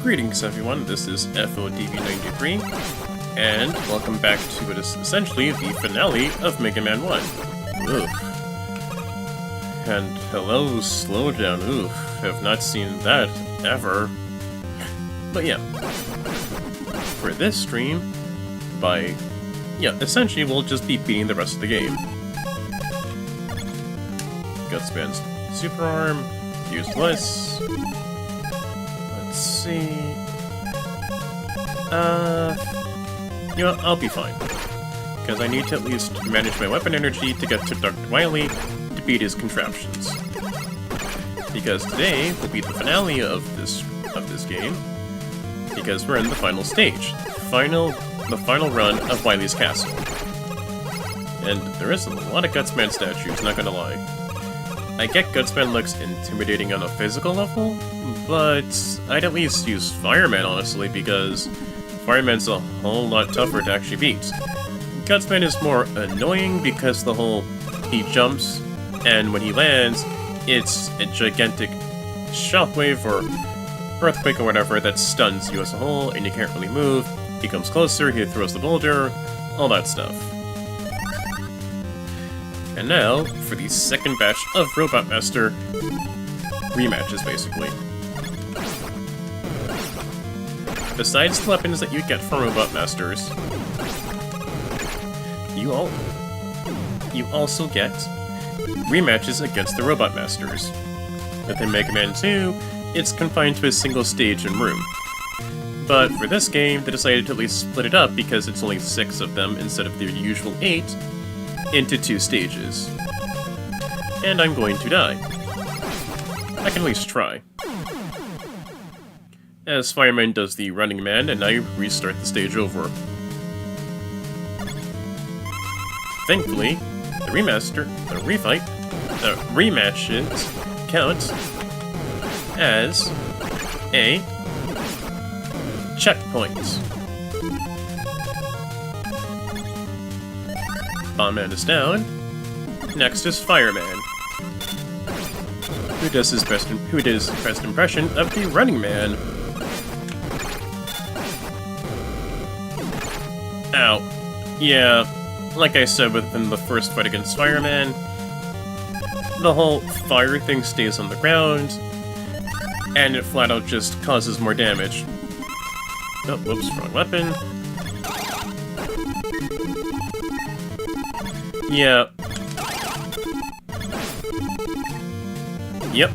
Greetings everyone, this is FODB93, and welcome back to what is essentially the finale of Mega Man 1. Oof. And hello, slowdown, oof, have not seen that ever. But yeah, for this stream, essentially we'll just be beating the rest of the game. Gutsman's super arm, useless. Let's see. You know, I'll be fine. Because I need to at least manage my weapon energy to get to Dr. Wily to beat his contraptions. Because today will be the finale of this game. Because we're in the final stage. The final run of Wily's castle. And there is a lot of Gutsman statues, not gonna lie. I get Gutsman looks intimidating on a physical level, but I'd at least use Fireman, honestly, because Fireman's a whole lot tougher to actually beat. Gutsman is more annoying because he jumps, and when he lands, it's a gigantic shockwave or earthquake or whatever that stuns you as a whole, and you can't really move. He comes closer, he throws the boulder, all that stuff. And now, for the second batch of Robot Master rematches, basically. Besides the weapons that you get from Robot Masters, you also get rematches against the Robot Masters. Within Mega Man 2, it's confined to a single stage and room. But for this game, they decided to at least split it up because it's only 6 of them instead of their usual 8, into 2 stages. And I'm going to die. I can at least try. As Fireman does the Running Man, and I restart the stage over. Thankfully, the rematches count as a checkpoint. Bombman is down. Next is Fireman, who does his best impression of the Running Man. Ow. Yeah, like I said within the first fight against Fireman, the whole fire thing stays on the ground, and it flat out just causes more damage. Oh, whoops, wrong weapon. Yeah. Yep.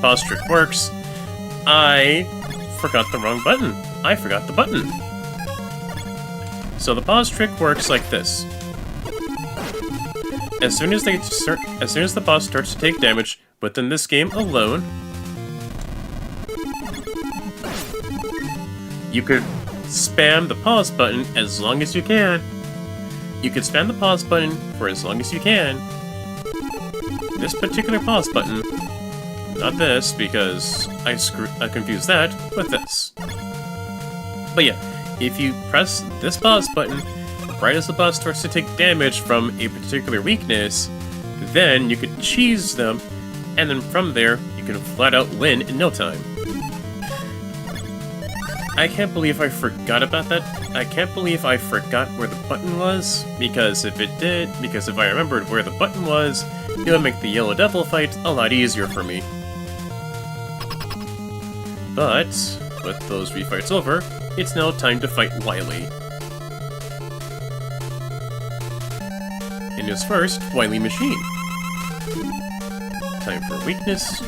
Pause trick works. I forgot the wrong button. I forgot the button. So the pause trick works like this. As soon as the boss starts to take damage within this game alone, you could spam the pause button as long as you can. You can spam the pause button for as long as you can. This particular pause button, not this, because I confused that with this. But yeah, if you press this pause button right as the boss starts to take damage from a particular weakness, then you can cheese them, and then from there, you can flat out win in no time. I can't believe I forgot about that. I can't believe I forgot where the button was, because if I remembered where the button was, it would make the Yellow Devil fight a lot easier for me. But, with those refights over, it's now time to fight Wily. In his first Wily machine. Time for weakness.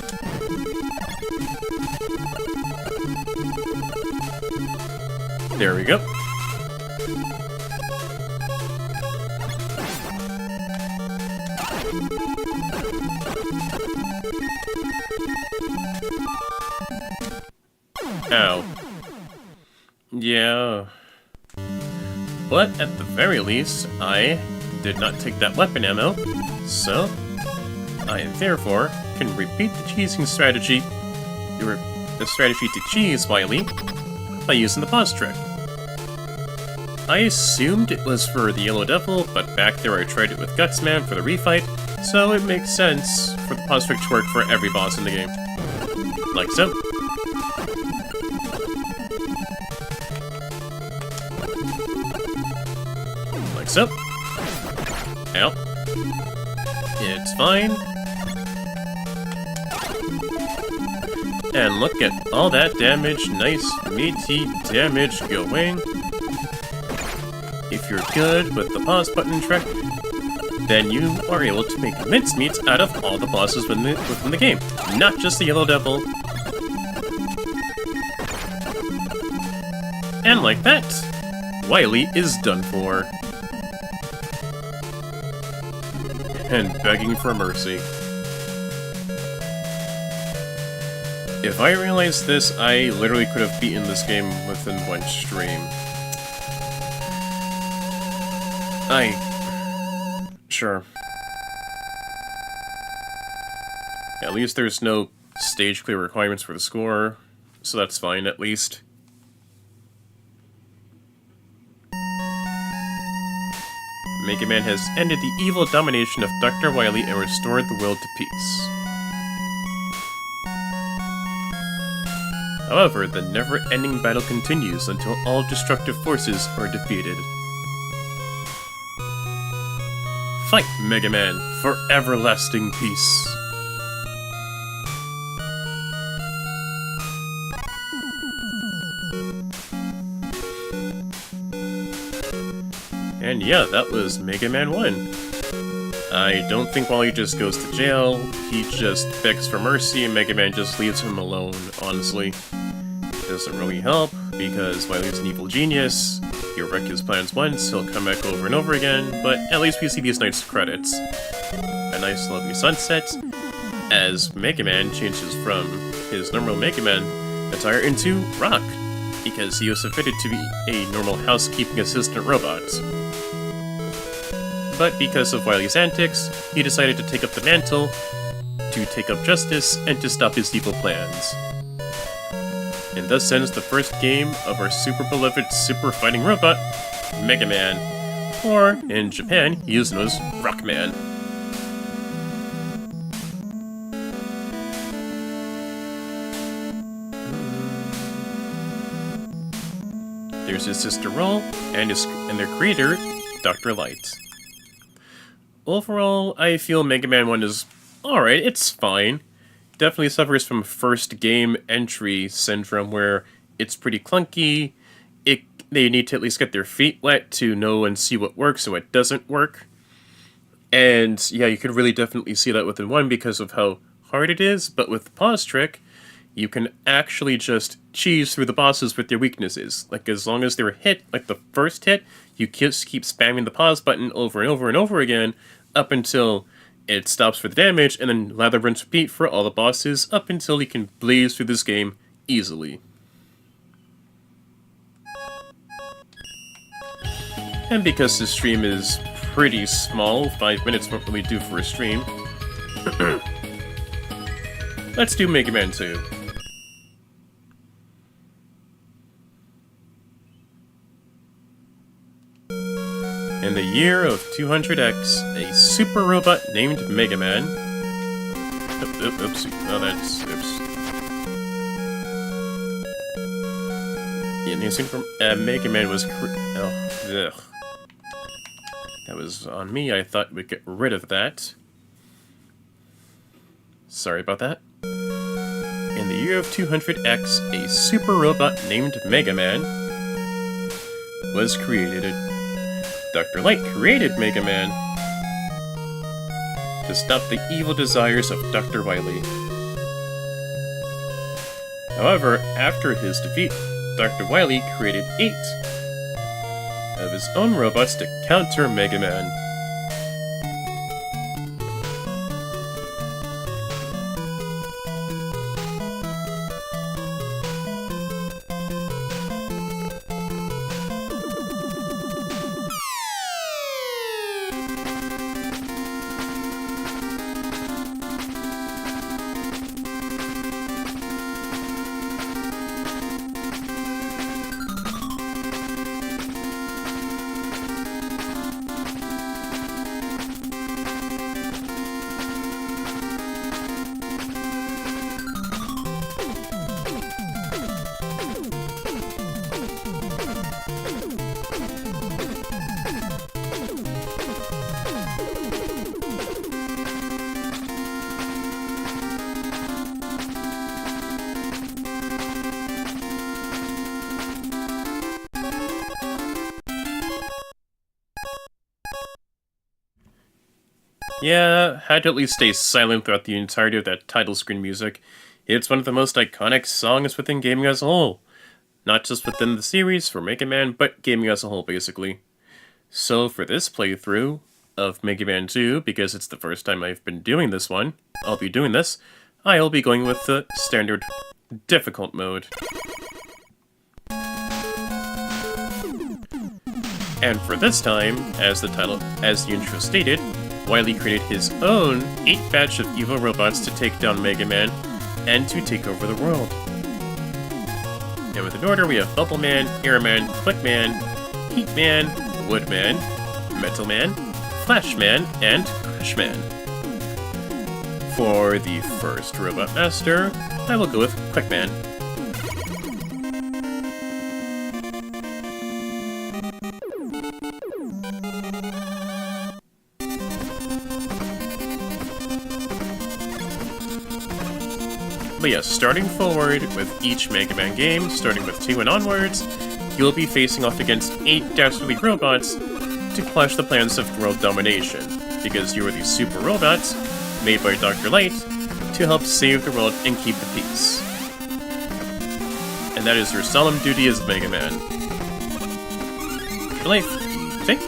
There we go. Ow. Yeah. But at the very least, I did not take that weapon ammo, so I therefore can repeat the cheesing strategy, or the strategy to cheese Wily, by using the pause trick. I assumed it was for the Yellow Devil, but back there I tried it with Gutsman for the refight, so it makes sense for the pause trick to work for every boss in the game. Like so. up. Ow. It's fine. And look at all that damage. Nice, meaty damage going. If you're good with the pause button trick, then you are able to make mincemeat out of all the bosses within the game, not just the Yellow Devil. And like that, Wily is done for. And begging for mercy. If I realized this, I literally could have beaten this game within one stream. Sure. At least there's no stage clear requirements for the score, so that's fine at least. Mega Man has ended the evil domination of Dr. Wily and restored the world to peace. However, the never-ending battle continues until all destructive forces are defeated. Fight, Mega Man, for everlasting peace. And yeah, that was Mega Man 1. I don't think Wily just goes to jail, he just begs for mercy and Mega Man just leaves him alone, honestly. It doesn't really help, because Wily's an evil genius. He'll wreck his plans once, he'll come back over and over again, but at least we see these nice credits. A nice lovely sunset, as Mega Man changes from his normal Mega Man attire into Rock, because he was fitted to be a normal housekeeping assistant robot. But because of Wily's antics, he decided to take up the mantle, to take up justice, and to stop his evil plans. And thus ends the first game of our super beloved super fighting robot, Mega Man, or in Japan, he is known as Rockman. There's his sister Roll, and their creator, Dr. Light. Overall, I feel Mega Man 1 is alright, it's fine. Definitely suffers from first game entry syndrome where it's pretty clunky, they need to at least get their feet wet to know and see what works and what doesn't work. And yeah, you could really definitely see that within 1 because of how hard it is, but with the pause trick, you can actually just cheese through the bosses with their weaknesses. Like, as long as they're hit, like the first hit, you just keep spamming the pause button over and over and over again, up until it stops for the damage, and then lather, rinse, repeat for all the bosses, up until you can blaze through this game easily. And because this stream is pretty small, 5 minutes won't really do for a stream, let's do Mega Man 2. In the year of 200X, a super robot named Mega Man... Oops. Oh, that's... Oops. Yeah, new super... Mega Man was... That was on me. I thought we'd get rid of that. Sorry about that. In the year of 200X, a super robot named Mega Man was created. Dr. Light created Mega Man to stop the evil desires of Dr. Wily. However, after his defeat, Dr. Wily created 8 of his own robots to counter Mega Man. Yeah, had to at least stay silent throughout the entirety of that title screen music. It's one of the most iconic songs within gaming as a whole. Not just within the series for Mega Man, but gaming as a whole, basically. So for this playthrough of Mega Man 2, because it's the first time I've been doing this one, I'll be going with the standard difficult mode. And for this time, as the intro stated, Wily created his own 8 batch of evil robots to take down Mega Man and to take over the world. And with an order, we have Bubble Man, Air Man, Quick Man, Heat Man, Wood Man, Metal Man, Flash Man, and Crash Man. For the first Robot Master, I will go with Quick Man. But yes, starting forward with each Mega Man game, starting with 2 and onwards, you'll be facing off against 8 dastardly robots to clash the plans of world domination, because you are these super robots, made by Dr. Light, to help save the world and keep the peace. And that is your solemn duty as Mega Man. I think?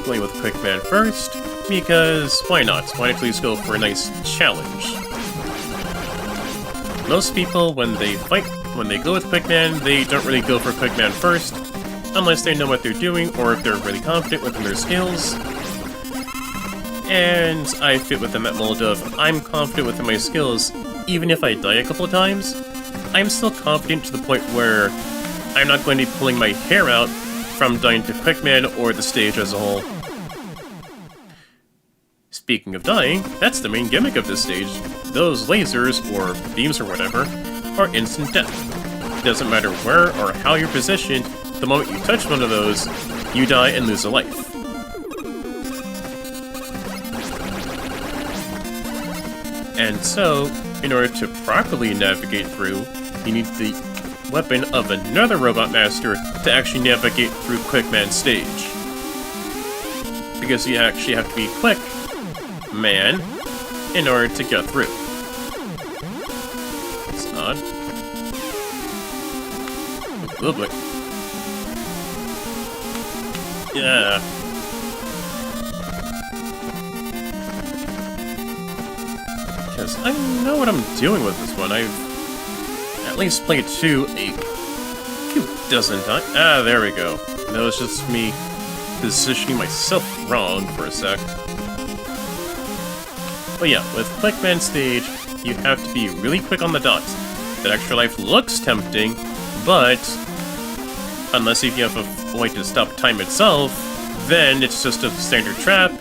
Play with Quick Man first, because why not? Why not at least go for a nice challenge? Most people, when they go with Quick Man, they don't really go for Quick Man first, unless they know what they're doing or if they're really confident within their skills. And I fit within that mold of, I'm confident within my skills, even if I die a couple of times, I'm still confident to the point where I'm not going to be pulling my hair out from dying to Quick Man or the stage as a whole. Speaking of dying, that's the main gimmick of this stage. Those lasers, or beams or whatever, are instant death. Doesn't matter where or how you're positioned, the moment you touch one of those, you die and lose a life. And so, in order to properly navigate through, you need the weapon of another Robot Master to actually navigate through Quick Man's stage. Because you actually have to be Quick Man in order to get through. It's odd. Oh boy. Yeah. Because I know what I'm doing with this one. I've at least played 2 a few dozen times. Ah, there we go. That was just me positioning myself wrong for a sec. But yeah, with Quick Man stage, you have to be really quick on the dots. That extra life looks tempting, but unless if you have a way to stop time itself, then it's just a standard trap.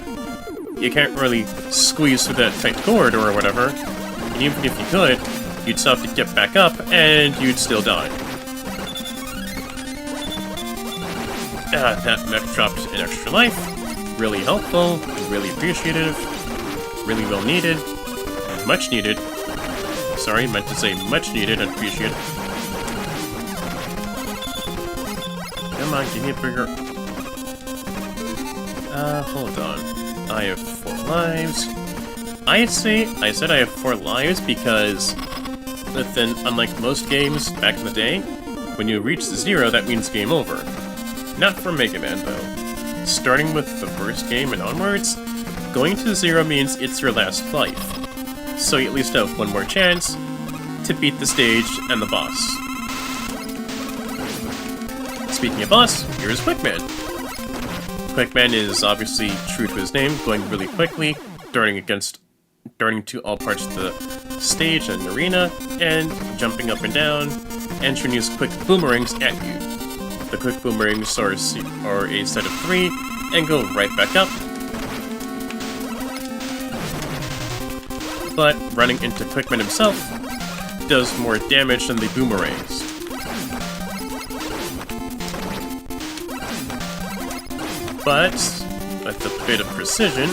You can't really squeeze through that tight corridor or whatever. And even if you could, you'd still have to get back up, and you'd still die. That mech dropped an extra life. Really helpful, really appreciative. Really well needed. Much needed. Sorry, meant to say much needed and appreciated. Come on, give me a bigger... hold on. I have 4 lives. I said I have 4 lives because, unlike most games back in the day, when you reach 0, that means game over. Not for Mega Man, though. Starting with the first game and onwards, going to 0 means it's your last life, so you at least have 1 more chance to beat the stage and the boss. Speaking of boss, here's Quick Man. Quick Man is obviously true to his name, going really quickly, darting to all parts of the stage and arena, and jumping up and down, and shooting his quick boomerangs at you. The quick boomerangs are a set of 3, and go right back up. But running into Quick Man himself does more damage than the boomerangs. But with a bit of precision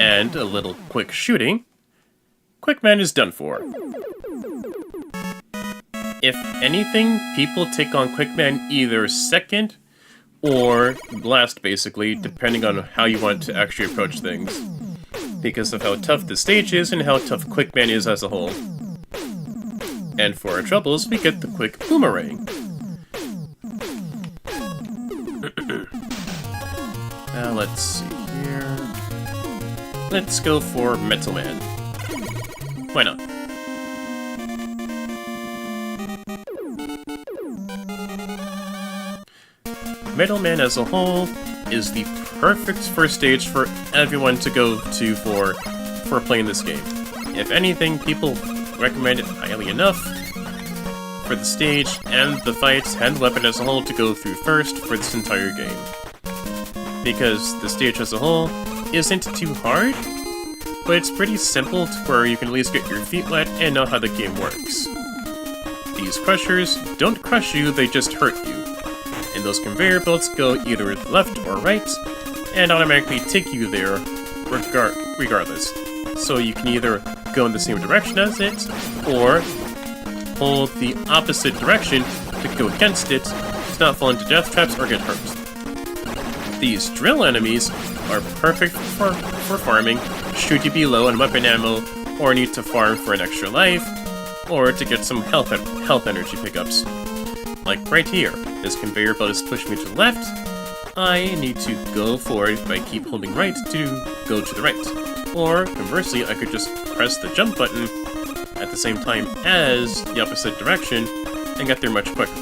and a little quick shooting, Quick Man is done for. If anything, people take on Quick Man either second or blast, basically, depending on how you want to actually approach things, because of how tough the stage is and how tough Quick Man is as a whole. And for our troubles, we get the Quick Boomerang. Let's see here. Let's go for Metal Man. Why not? Metal Man as a whole is the perfect first stage for everyone to go to for playing this game. If anything, people recommend it highly enough for the stage and the fights and the weapon as a whole to go through first for this entire game. Because the stage as a whole isn't too hard, but it's pretty simple to where you can at least get your feet wet and know how the game works. These crushers don't crush you, they just hurt you. And those conveyor belts go either left or right, and automatically take you there regardless. So you can either go in the same direction as it, or hold the opposite direction to go against it, to not fall into death traps or get hurt. These drill enemies are perfect for farming, should you be low on weapon ammo, or need to farm for an extra life, or to get some health energy pickups. Like right here, this conveyor belt is pushing me to the left, I need to go forward by keep holding right to go to the right. Or, conversely, I could just press the jump button at the same time as the opposite direction and get there much quicker.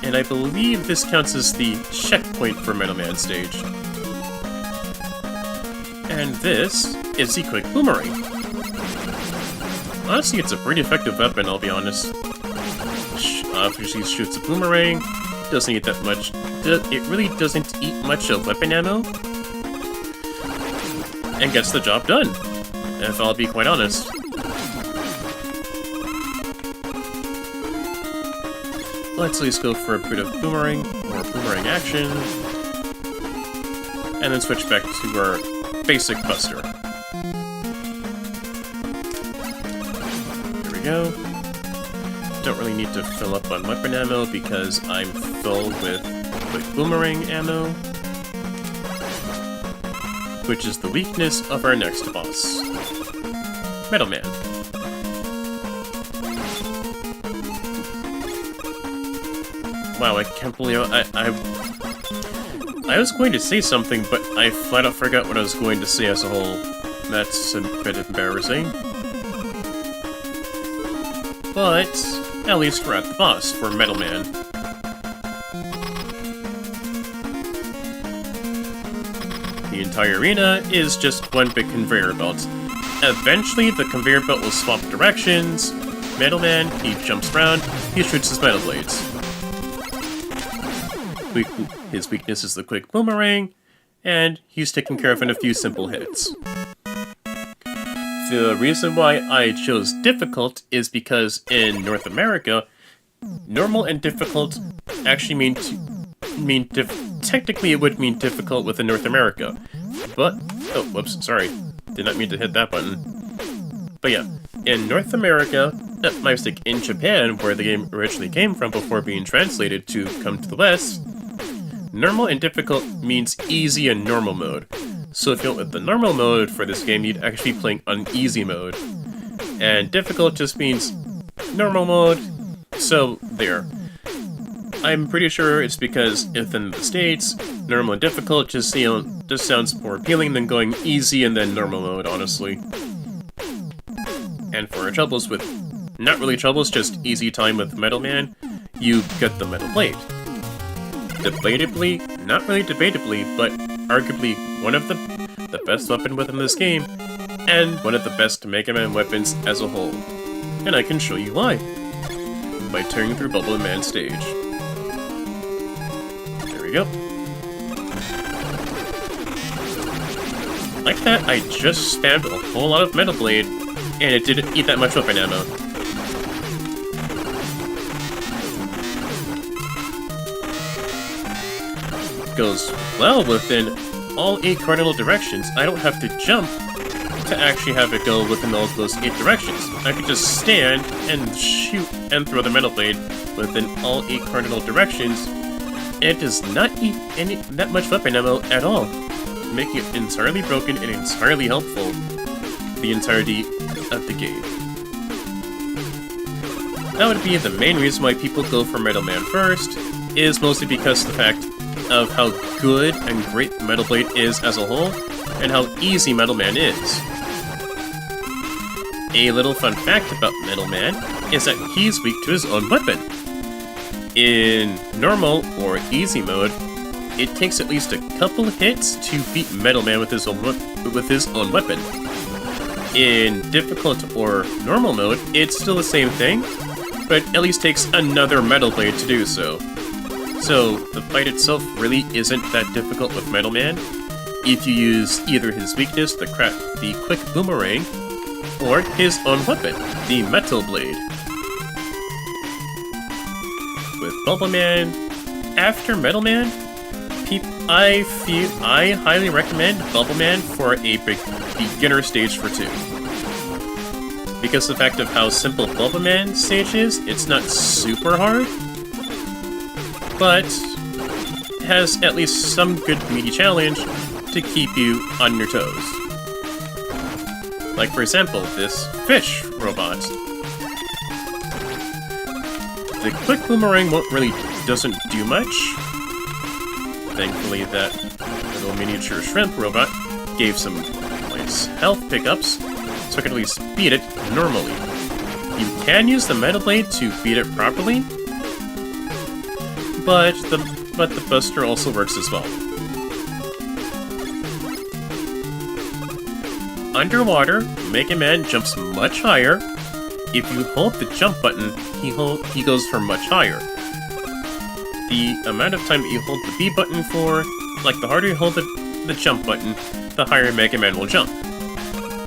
And I believe this counts as the checkpoint for Metal Man stage. And this is the Quick Boomerang. Honestly, it's a pretty effective weapon, I'll be honest. Obviously shoots a boomerang, doesn't eat that much. It really doesn't eat much of weapon ammo, and gets the job done, if I'll be quite honest. Let's at least go for a bit of boomerang, or boomerang action, and then switch back to our basic buster. There we go. Don't really need to fill up on weapon ammo because I'm full with Quick Boomerang ammo, which is the weakness of our next boss, Metal Man. Wow, I can't believe I was going to say something, but I flat out forgot what I was going to say as a whole. That's a bit embarrassing. But at least we're at the boss for Metal Man. The entire arena is just one big conveyor belt. Eventually, the conveyor belt will swap directions. Metal Man, he jumps around, he shoots his metal blades. His weakness is the Quick Boomerang, and he's taken care of in a few simple hits. The reason why I chose difficult is because in North America, normal and difficult actually technically it would mean difficult within North America. But, oh, whoops, sorry. Did not mean to hit that button. But yeah, in North America, my mistake, in Japan, where the game originally came from before being translated to come to the West, normal and difficult means easy and normal mode. So if you went with the normal mode for this game, you'd actually be playing on easy mode. And difficult just means normal mode, so there. I'm pretty sure it's because within the States, normal and difficult just sounds more appealing than going easy and then normal mode, honestly. And for our troubles with, not really troubles, just easy time with Metal Man, you get the Metal Blade. Debatably, not really debatably, but arguably one of the best weapon within this game, and one of the best Mega Man weapons as a whole. And I can show you why, by turning through Bubble Man stage. There we go. Like that, I just spammed a whole lot of Metal Blade, and it didn't eat that much weapon ammo. Goes well within all 8 cardinal directions. I don't have to jump to actually have it go within all of those 8 directions. I could just stand and shoot and throw the Metal Blade within all 8 cardinal directions, and it does not eat that much weapon ammo at all, making it entirely broken and entirely helpful the entirety of the game. That would be the main reason why people go for Metal Man first, is mostly because of the fact of how good and great Metal Blade is as a whole, and how easy Metal Man is. A little fun fact about Metal Man is that he's weak to his own weapon. In normal or easy mode, it takes at least a couple hits to beat Metal Man with his own weapon. In difficult or normal mode, it's still the same thing, but at least takes another Metal Blade to do so. So, the fight itself really isn't that difficult with Metal Man if you use either his weakness, the Quick Boomerang, or his own weapon, the Metal Blade. With Bubble Man, after Metal Man, I highly recommend Bubble Man for a beginner stage for 2. Because of the fact of how simple Bubble Man stage is, it's not super hard, but has at least some good meaty challenge to keep you on your toes. Like for example, this fish robot. The Quick Boomerang doesn't do much. Thankfully that little miniature shrimp robot gave some nice health pickups, so I could at least beat it normally. You can use the Metal Blade to beat it properly, but the Buster also works as well. Underwater, Mega Man jumps much higher. If you hold the jump button, he goes for much higher. The amount of time that you hold the B button for, like the harder you hold the jump button, the higher Mega Man will jump.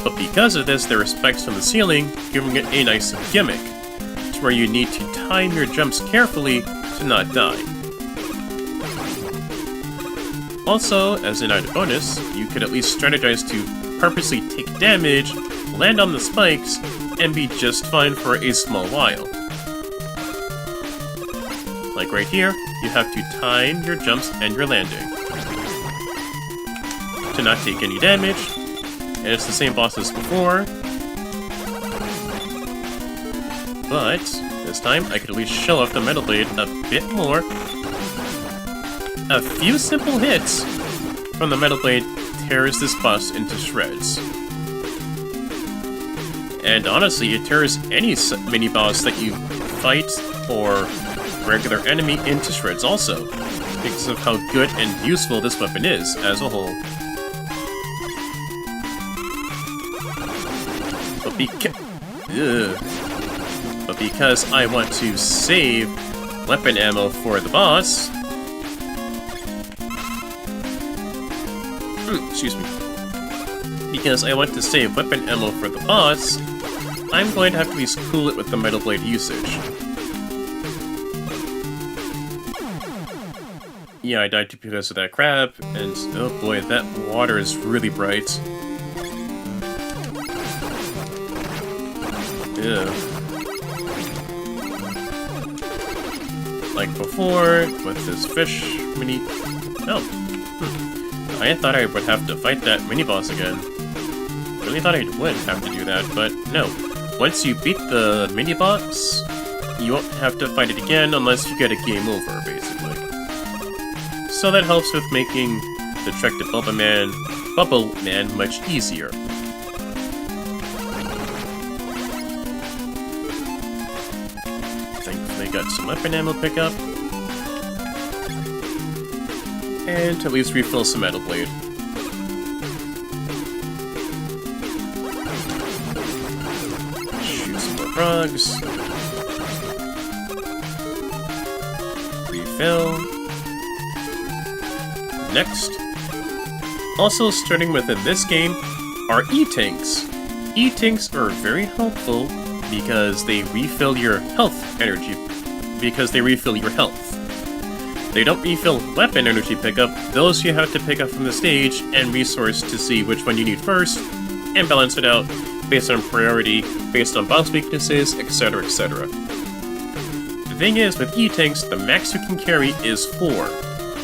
But because of this, there are spikes on the ceiling, giving it a nice gimmick, to where you need to time your jumps carefully to not die. Also, as an added bonus, you could at least strategize to purposely take damage, land on the spikes, and be just fine for a small while. Like right here, you have to time your jumps and your landing to not take any damage, and it's the same boss as before, but this time I could at least show off the Metal Blade a bit more. A few simple hits from the Metal Blade tears this boss into shreds. And honestly, it tears any mini-boss that you fight or regular enemy into shreds also, because of how good and useful this weapon is as a whole. But because I want to save weapon ammo for the boss... excuse me. Because I want to save weapon ammo for the boss, I'm going to have to at least cool it with the Metal Blade usage. Yeah, I died because of that crab, and oh boy, that water is really bright. Ew. Like before, with this fish mini... Oh. I thought I would have to fight that mini-boss again. Really thought I wouldn't have to do that, but no. Once you beat the mini-boss, you won't have to fight it again unless you get a game over, basically. So that helps with making the trek to Bubble Man much easier. Thankfully got some weapon ammo pickup. And to at least refill some Metal Blade. Shoot some more frogs. Refill. Next. Also starting within this game are E-Tanks. E-Tanks are very helpful because they refill your health energy. Because they refill your health. They don't refill weapon energy pickup, those you have to pick up from the stage and resource to see which one you need first, and balance it out based on priority, based on boss weaknesses, etc, etc. The thing is, with E-Tanks, the max you can carry is 4.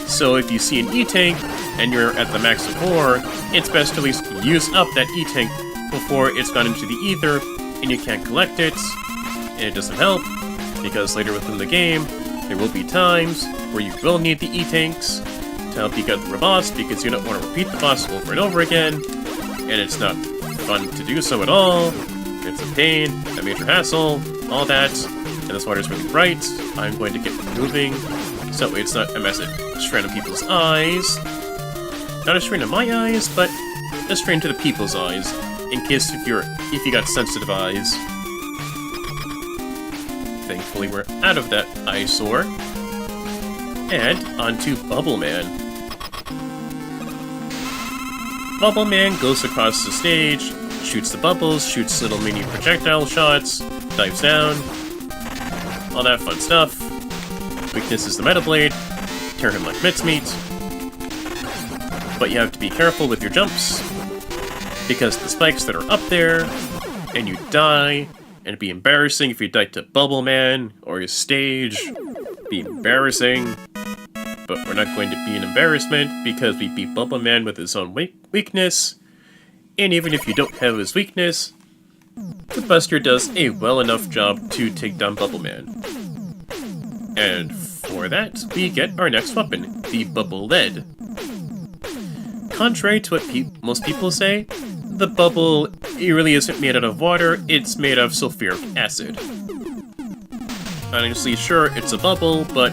So if you see an E-Tank, and you're at the max of 4, it's best to at least use up that E-Tank before it's gone into the ether, and you can't collect it, and it doesn't help, because later within the game, there will be times where you will need the E-Tanks to help you get through a boss, because you don't want to repeat the boss over and over again, and it's not fun to do so at all. It's a pain, a major hassle, all that, and this water's really bright. I'm going to get moving, so it's not a massive strain of people's eyes. Not a strain of my eyes, but a strain to the people's eyes, in case if you got sensitive eyes. Thankfully, we're out of that eyesore. And onto Bubble Man. Bubble Man goes across the stage, shoots the bubbles, shoots little mini projectile shots, dives down, all that fun stuff. Weakness is the Metal Blade, tear him like mincemeat. But you have to be careful with your jumps, because the spikes that are up there, and you die, and it'd be embarrassing if you died to Bubble Man, or his stage. It'd be embarrassing. But we're not going to be an embarrassment, because we beat Bubble Man with his own weakness. And even if you don't have his weakness, the Buster does a well enough job to take down Bubble Man. And for that, we get our next weapon, the Bubble Lead. Contrary to what most people say, the bubble really isn't made out of water, it's made of sulfuric acid. Honestly, sure, it's a bubble, but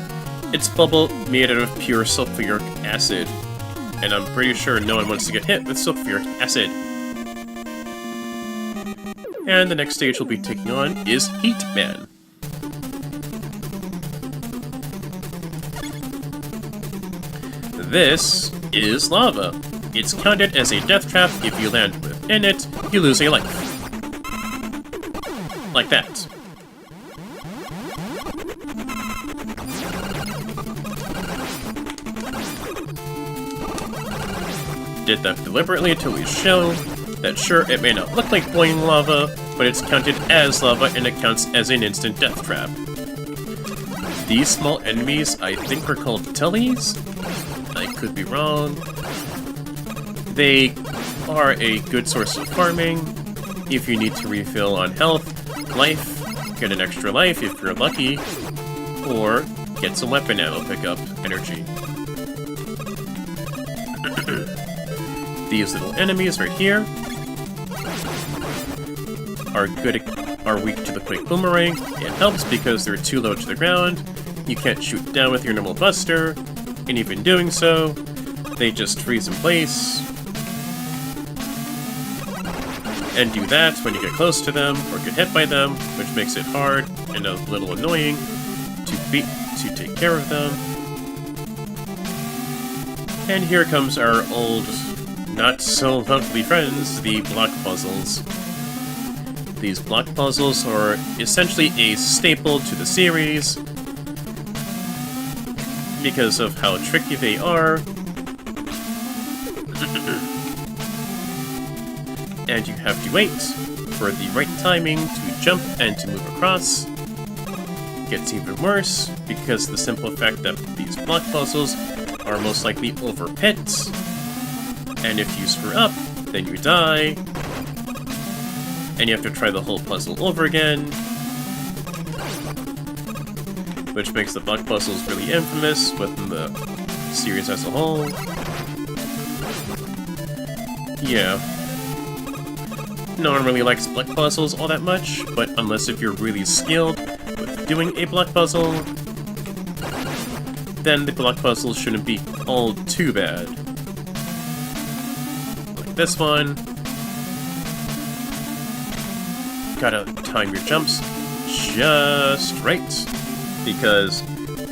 it's a bubble made out of pure sulfuric acid. And I'm pretty sure no one wants to get hit with sulfuric acid. And the next stage we'll be taking on is Heat Man. This is lava. It's counted as a death trap. If you land within it, you lose a life. Like that. Did that deliberately to show that sure, it may not look like boiling lava, but it's counted as lava and it counts as an instant death trap. These small enemies, I think, are called Tullies. I could be wrong. They are a good source of farming if you need to refill on health, life, get an extra life if you're lucky, or get some weapon ammo pickup energy. These little enemies right here are weak to the quick boomerang. It helps because they're too low to the ground. You can't shoot down with your normal buster, and even doing so, they just freeze in place. And do that when you get close to them or get hit by them, which makes it hard and a little annoying to take care of them. And here comes our old, not so lovely friends, the block puzzles. These block puzzles are essentially a staple to the series because of how tricky they are. And you have to wait for the right timing to jump and to move across. Gets even worse because the simple fact that these block puzzles are most likely over pits, and if you screw up, then you die, and you have to try the whole puzzle over again, which makes the block puzzles really infamous within the series as a whole. Yeah. No one really likes block puzzles all that much, but unless if you're really skilled with doing a block puzzle, then the block puzzles shouldn't be all too bad. Like this one. Gotta time your jumps just right, because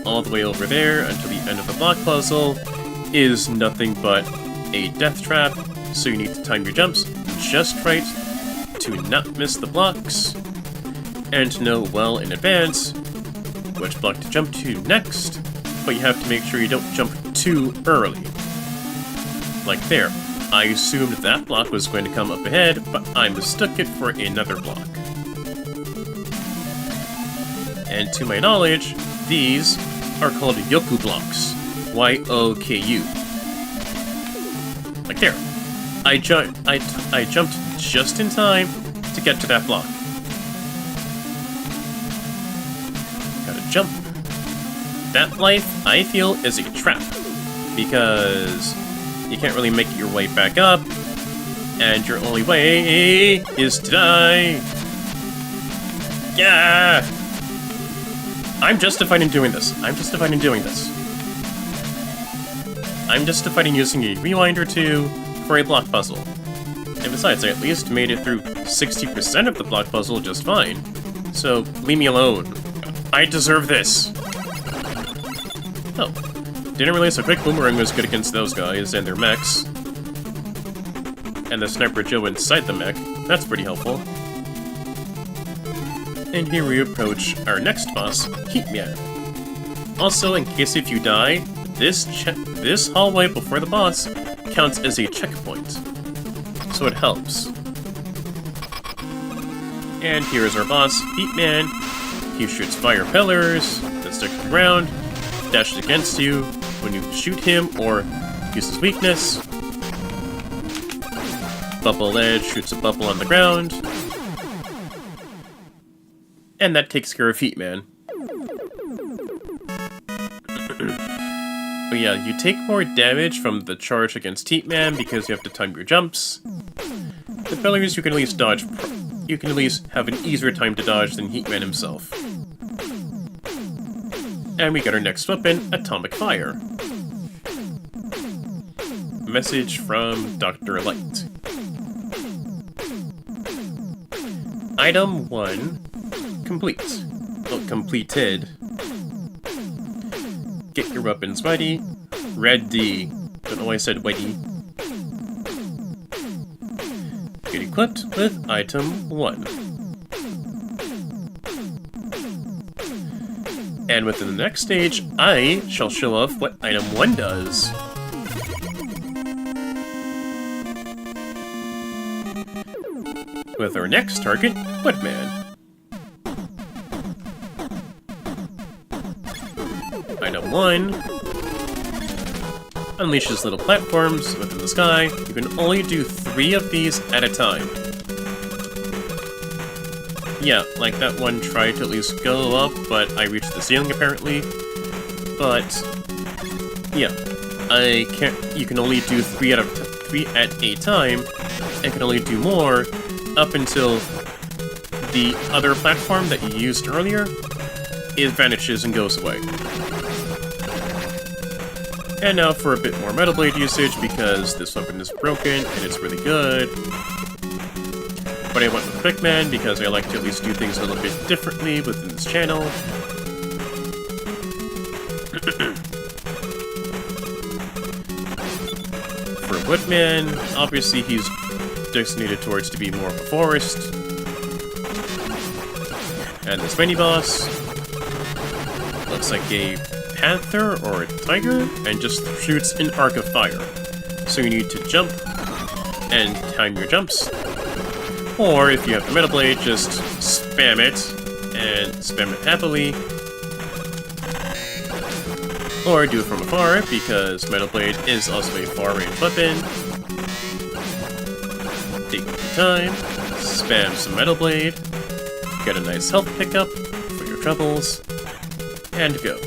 all the way over there until the end of the block puzzle is nothing but a death trap, so you need to time your jumps just right to not miss the blocks, and to know well in advance which block to jump to next, but you have to make sure you don't jump too early. Like there. I assumed that block was going to come up ahead, but I mistook it for another block. And to my knowledge, these are called Yoku blocks. Y-O-K-U. Like there. I jumped just in time to get to that block. Gotta jump. That life, I feel, is a trap. Because you can't really make your way back up, and your only way is to die. Yeah! I'm justified in doing this. I'm justified in doing this. I'm justified in using a rewind or two for a block puzzle. And besides, I at least made it through 60% of the block puzzle just fine. So, leave me alone. I deserve this. Oh. Didn't realize a quick boomerang was good against those guys and their mechs. And the Sniper Joe inside the mech. That's pretty helpful. And here we approach our next boss, Heatman. Also, in case if you die, this hallway before the boss counts as a checkpoint. So it helps. And here is our boss, Heatman. He shoots fire pillars that stick to the ground, dashes against you when you shoot him or use his weakness. Bubble Edge shoots a bubble on the ground. And that takes care of Heatman. But yeah, you take more damage from the charge against Heatman because you have to time your jumps. The pillars you can at least dodge. You can at least have an easier time to dodge than Heatman himself. And we got our next weapon, Atomic Fire. Message from Dr. Light. Item 1 complete. Well, completed. Get your weapons ready. Ready. Don't know why I said ready. Get equipped with item 1. And within the next stage, I shall show off what item 1 does. With our next target, Woodman. Item 1 unleashes little platforms within the sky. You can only do 3 of these at a time. Yeah, like that one tried to at least go up, but I reached the ceiling apparently. But yeah, you can only do 3 at a time, and can only do more up until the other platform that you used earlier, it vanishes and goes away. And now for a bit more Metal Blade usage, because this weapon is broken and it's really good. But I went with Quickman because I like to at least do things a little bit differently within this channel. For Woodman, obviously he's designated towards to be more of a forest. And this mini-boss looks like a panther or a tiger, and just shoots an arc of fire. So you need to jump and time your jumps. Or if you have the Metal Blade, just spam it, and spam it happily. Or do it from afar, because Metal Blade is also a far-range weapon. Take your time, spam some Metal Blade, get a nice health pickup for your troubles, and go.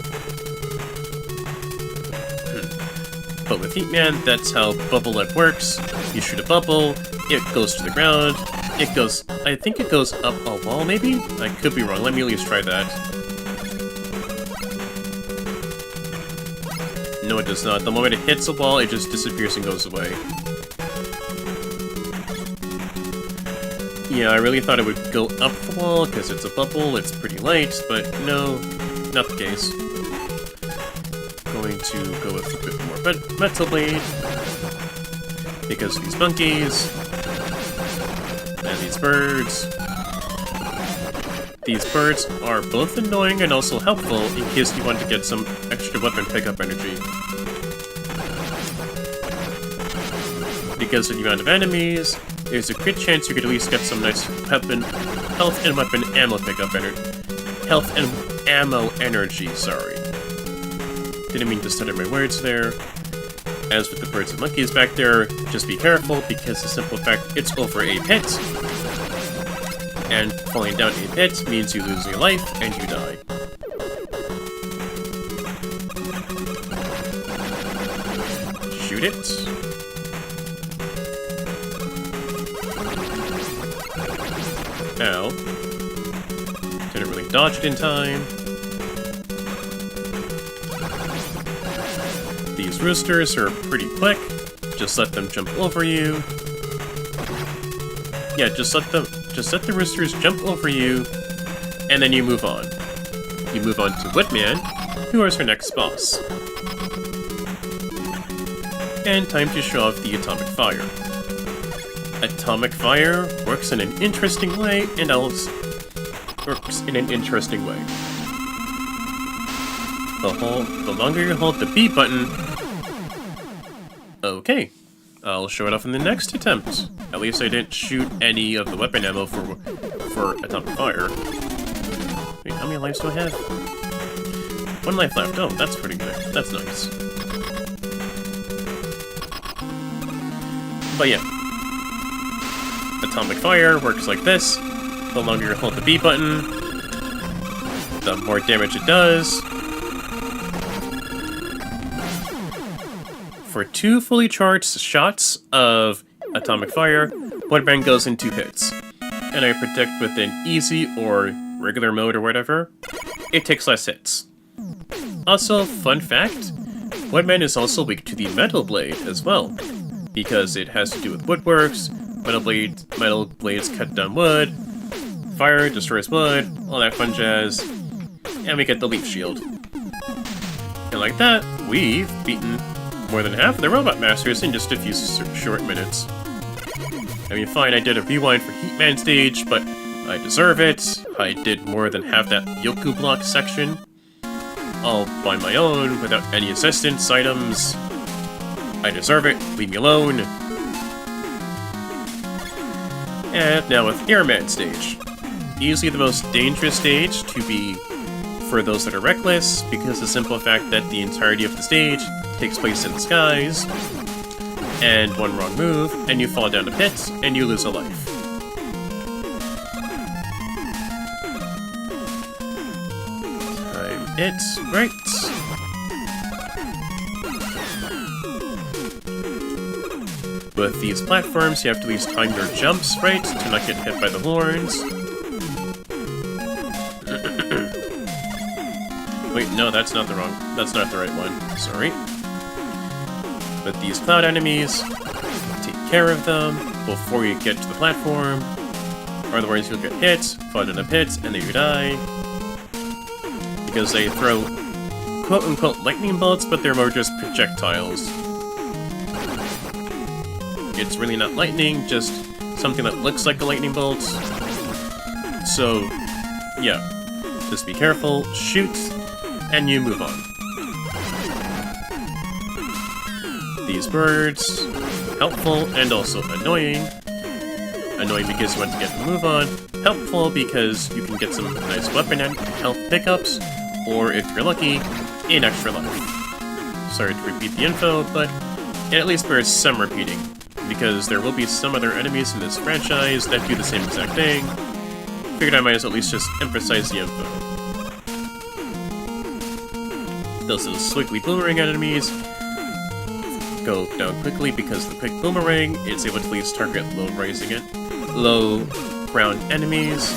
But with Heatman, that's how Bubble Lead works. You shoot a bubble, it goes to the ground, it goes... I think it goes up a wall, maybe? I could be wrong, let me at least try that. No, it does not. The moment it hits a wall, it just disappears and goes away. Yeah, I really thought it would go up the wall, because it's a bubble, it's pretty light, but no, not the case. Going to go with a bit more Metal Blade, because of these monkeys, and these birds. These birds are both annoying and also helpful in case you want to get some extra weapon pickup energy. because of the amount of enemies, there's a good chance you could at least get some nice health and weapon ammo pickup health and ammo energy, sorry. Didn't mean to stutter my words there. As with the birds and monkeys back there, just be careful because the simple fact it's over a pit. And falling down a pit means you lose your life and you die. Shoot it. Ow. Didn't really dodge it in time. These roosters are pretty quick. Just let them jump over you. Yeah, just let the roosters jump over you, and then you move on. You move on to Woodman, who is our next boss. And time to show off the Atomic Fire. Atomic Fire works in an interesting way, The longer you hold the B button... Okay, I'll show it off in the next attempt. At least I didn't shoot any of the weapon ammo for Atomic Fire. Wait, how many lives do I have? 1 life left. Oh, that's pretty good. That's nice. But yeah. Atomic Fire works like this. The longer you hold the B button, the more damage it does. For 2 fully charged shots of Atomic Fire, Woodman goes in 2 hits. And I predict with an easy or regular mode or whatever, it takes less hits. Also, fun fact, Woodman is also weak to the Metal Blade as well, because it has to do with woodworks, metal blades cut down wood, fire destroys wood, all that fun jazz, and we get the Leaf Shield. And like that, we've beaten more than half of the Robot Masters in just a few short minutes. I mean, fine, I did a rewind for Heatman stage, but I deserve it. I did more than half that Yoku block section, all by my own, without any assistance items. I deserve it, leave me alone. And now with Airman stage. Easily the most dangerous stage to be for those that are reckless, because the simple fact that the entirety of the stage takes place in the skies, and one wrong move, and you fall down a pit, and you lose a life. Time it right. With these platforms, you have to at least time your jumps right to not get hit by the horns. Wait, no, that's not the right one. Sorry. But these cloud enemies, take care of them before you get to the platform. Otherwise you'll get hit, fall in a pit, and then you die. Because they throw quote-unquote lightning bolts, but they're more just projectiles. It's really not lightning, just something that looks like a lightning bolt. So, yeah. Just be careful, shoot, and you move on. These birds, helpful and also annoying. Annoying because you want to get the move on. Helpful because you can get some nice weapon and health pickups, or if you're lucky, an extra life. Sorry to repeat the info, but it at least bears some repeating, because there will be some other enemies in this franchise that do the same exact thing. Figured I might as well at least just emphasize the info. Those little squiggly boomerang enemies go down quickly because the quick boomerang is able to at least target low ground enemies.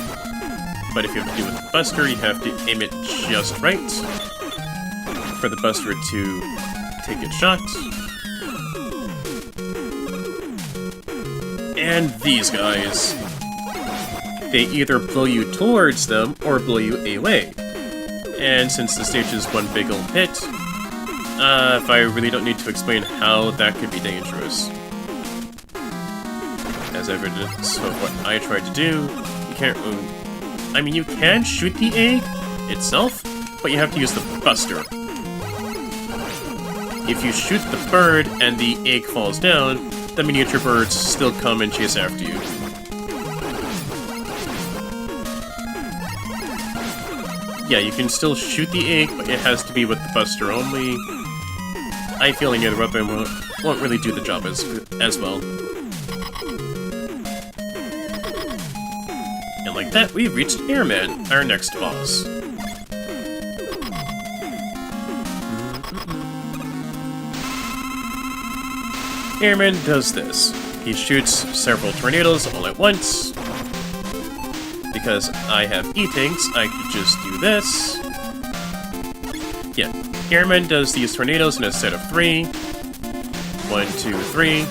But if you have to do with the Buster, you have to aim it just right for the Buster to take its shot. And these guys, they either blow you towards them or blow you away. And since the stage is one big old pit, if I really don't need to explain how that could be dangerous. As evidence of what I tried to do, you can't... I mean, you can shoot the egg itself, but you have to use the Buster. If you shoot the bird and the egg falls down, the miniature birds still come and chase after you. Yeah, you can still shoot the egg, but it has to be with the buster only. I feel any other weapon won't really do the job as well. And like that, we've reached Airman, our next boss. Airman does this. He shoots several tornadoes all at once. Because I have E-tanks, I could just do this. Yeah, Airman does these tornadoes in a set of 3. 1, 2, 3.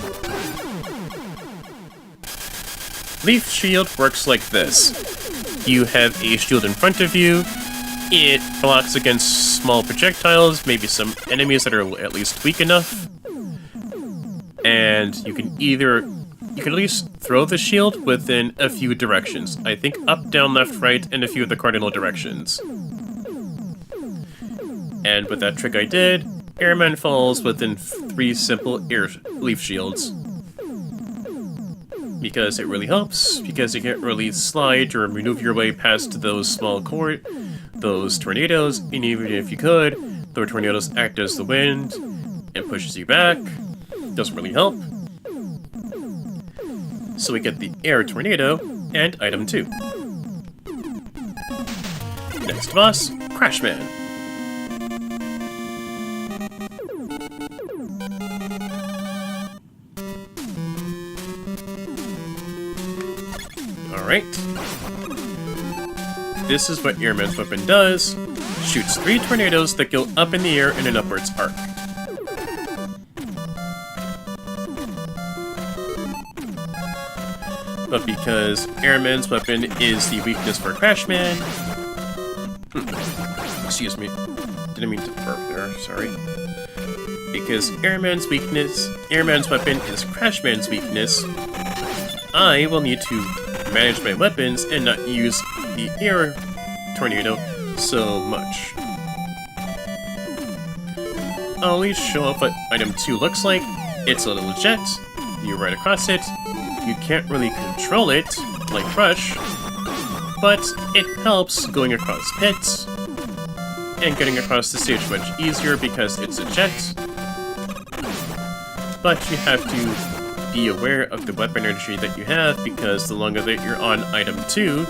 Leaf shield works like this. You have a shield in front of you. It blocks against small projectiles, maybe some enemies that are at least weak enough. And you can at least throw the shield within a few directions. I think up, down, left, right, and a few of the cardinal directions. And with that trick I did, Airman falls within 3 simple leaf shields. Because it really helps, because you can't really slide or maneuver your way past those small those tornadoes, and even if you could, the tornadoes act as the wind and pushes you back. Doesn't really help. So we get the air tornado and item 2. Next boss, Crashman. Alright. This is what Airman's weapon does. Shoots 3 tornadoes that go up in the air in an upwards arc. But because Airman's weapon is the weakness for Crashman... Excuse me. Didn't mean to burp there, sorry. Because Airman's weapon is Crashman's weakness, I will need to manage my weapons and not use the air tornado so much. I'll at least show off what item 2 looks like. It's a little jet. You ride across it. You can't really control it, like Crush, but it helps going across pits, and getting across the stage much easier because it's a jet. But you have to be aware of the weapon energy that you have, because the longer that you're on item 2,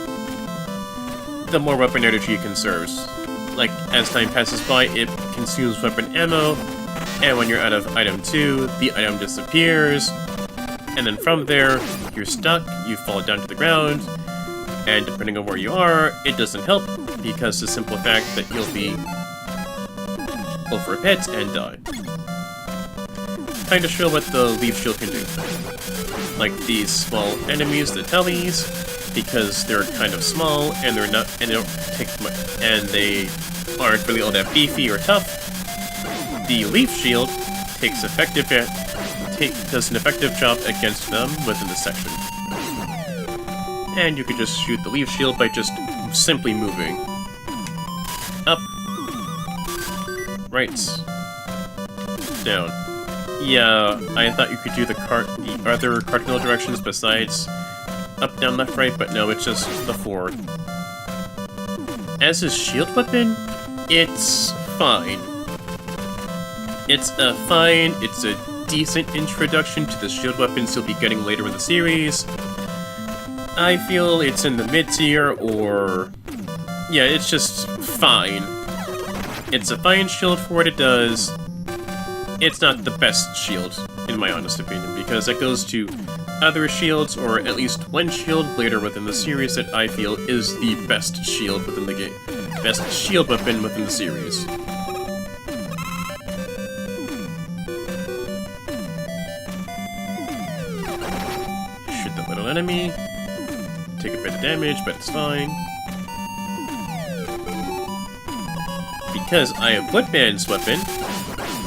the more weapon energy it conserves. Like, as time passes by, it consumes weapon ammo, and when you're out of item 2, the item disappears. And then from there, you're stuck, you fall down to the ground, and depending on where you are, it doesn't help, because the simple fact that you'll be over a pit and die. Time to show what the leaf shield can do. Like these small enemies, the tellies, because they're kind of small, and they don't take much, and they aren't really all that beefy or tough. The leaf shield does an effective job against them within the section. And you can just shoot the leaf shield by just simply moving. Up. Right. Down. Yeah, I thought you could do the other cardinal directions besides up, down, left, right, but no, it's just the 4. As a shield weapon, it's fine. It's a decent introduction to the shield weapons you'll be getting later in the series. I feel it's in the mid-tier, or... yeah, it's just fine. It's a fine shield for what it does. It's not the best shield, in my honest opinion, because it goes to other shields, or at least one shield later within the series that I feel is the best shield within the game. Best shield weapon within the series. Enemy. Take a bit of damage, but it's fine. Because I have Woodman's weapon,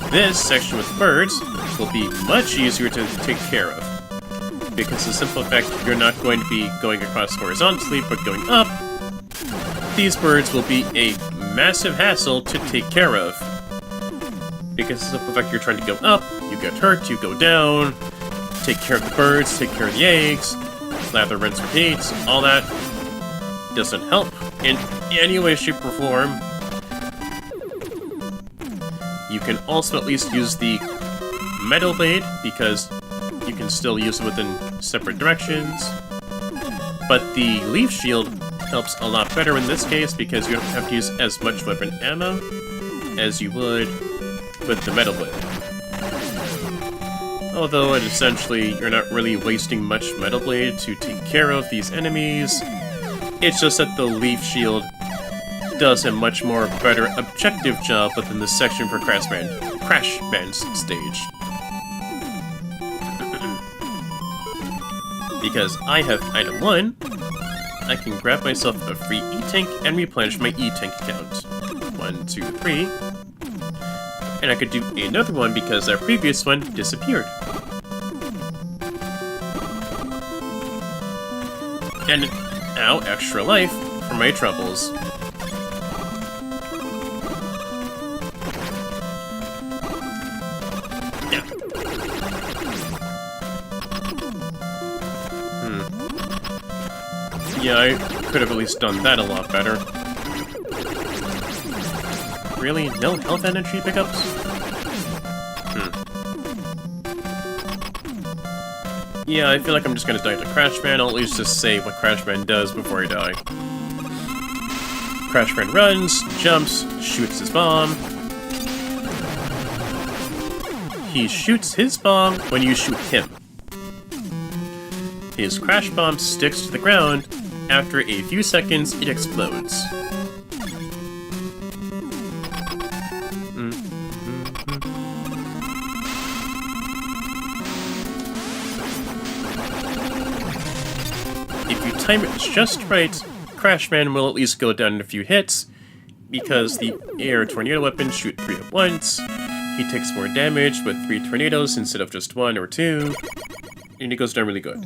this section with birds will be much easier to take care of. Because the simple fact that you're not going to be going across horizontally, but going up, these birds will be a massive hassle to take care of. Because the simple fact you're trying to go up, you get hurt, you go down, take care of the birds, take care of the eggs, lather, rinse, repeat, all that doesn't help in any way, shape, or form. You can also at least use the Metal Blade, because you can still use it within separate directions. But the Leaf Shield helps a lot better in this case, because you don't have to use as much weapon ammo as you would with the Metal Blade. Although, essentially, you're not really wasting much Metal Blade to take care of these enemies. It's just that the Leaf Shield does a much more better objective job within the section for Crash Band's stage. Because I have item 1, I can grab myself a free E-Tank and replenish my E-Tank account. 1, 2, 3. And I could do another one because our previous one disappeared. And now extra life for my troubles. Yeah. Yeah, I could have at least done that a lot better. Really? No health energy pickups? Yeah, I feel like I'm just gonna die to Crash Man. I'll at least just say what Crash Man does before I die. Crash Man runs, jumps, shoots his bomb. He shoots his bomb when you shoot him. His Crash Bomb sticks to the ground. After a few seconds, it explodes. If you time it just right, Crash Man will at least go down in a few hits, because the air tornado weapons shoot 3 at once. He takes more damage with 3 tornadoes instead of just 1 or 2, and it goes down really good.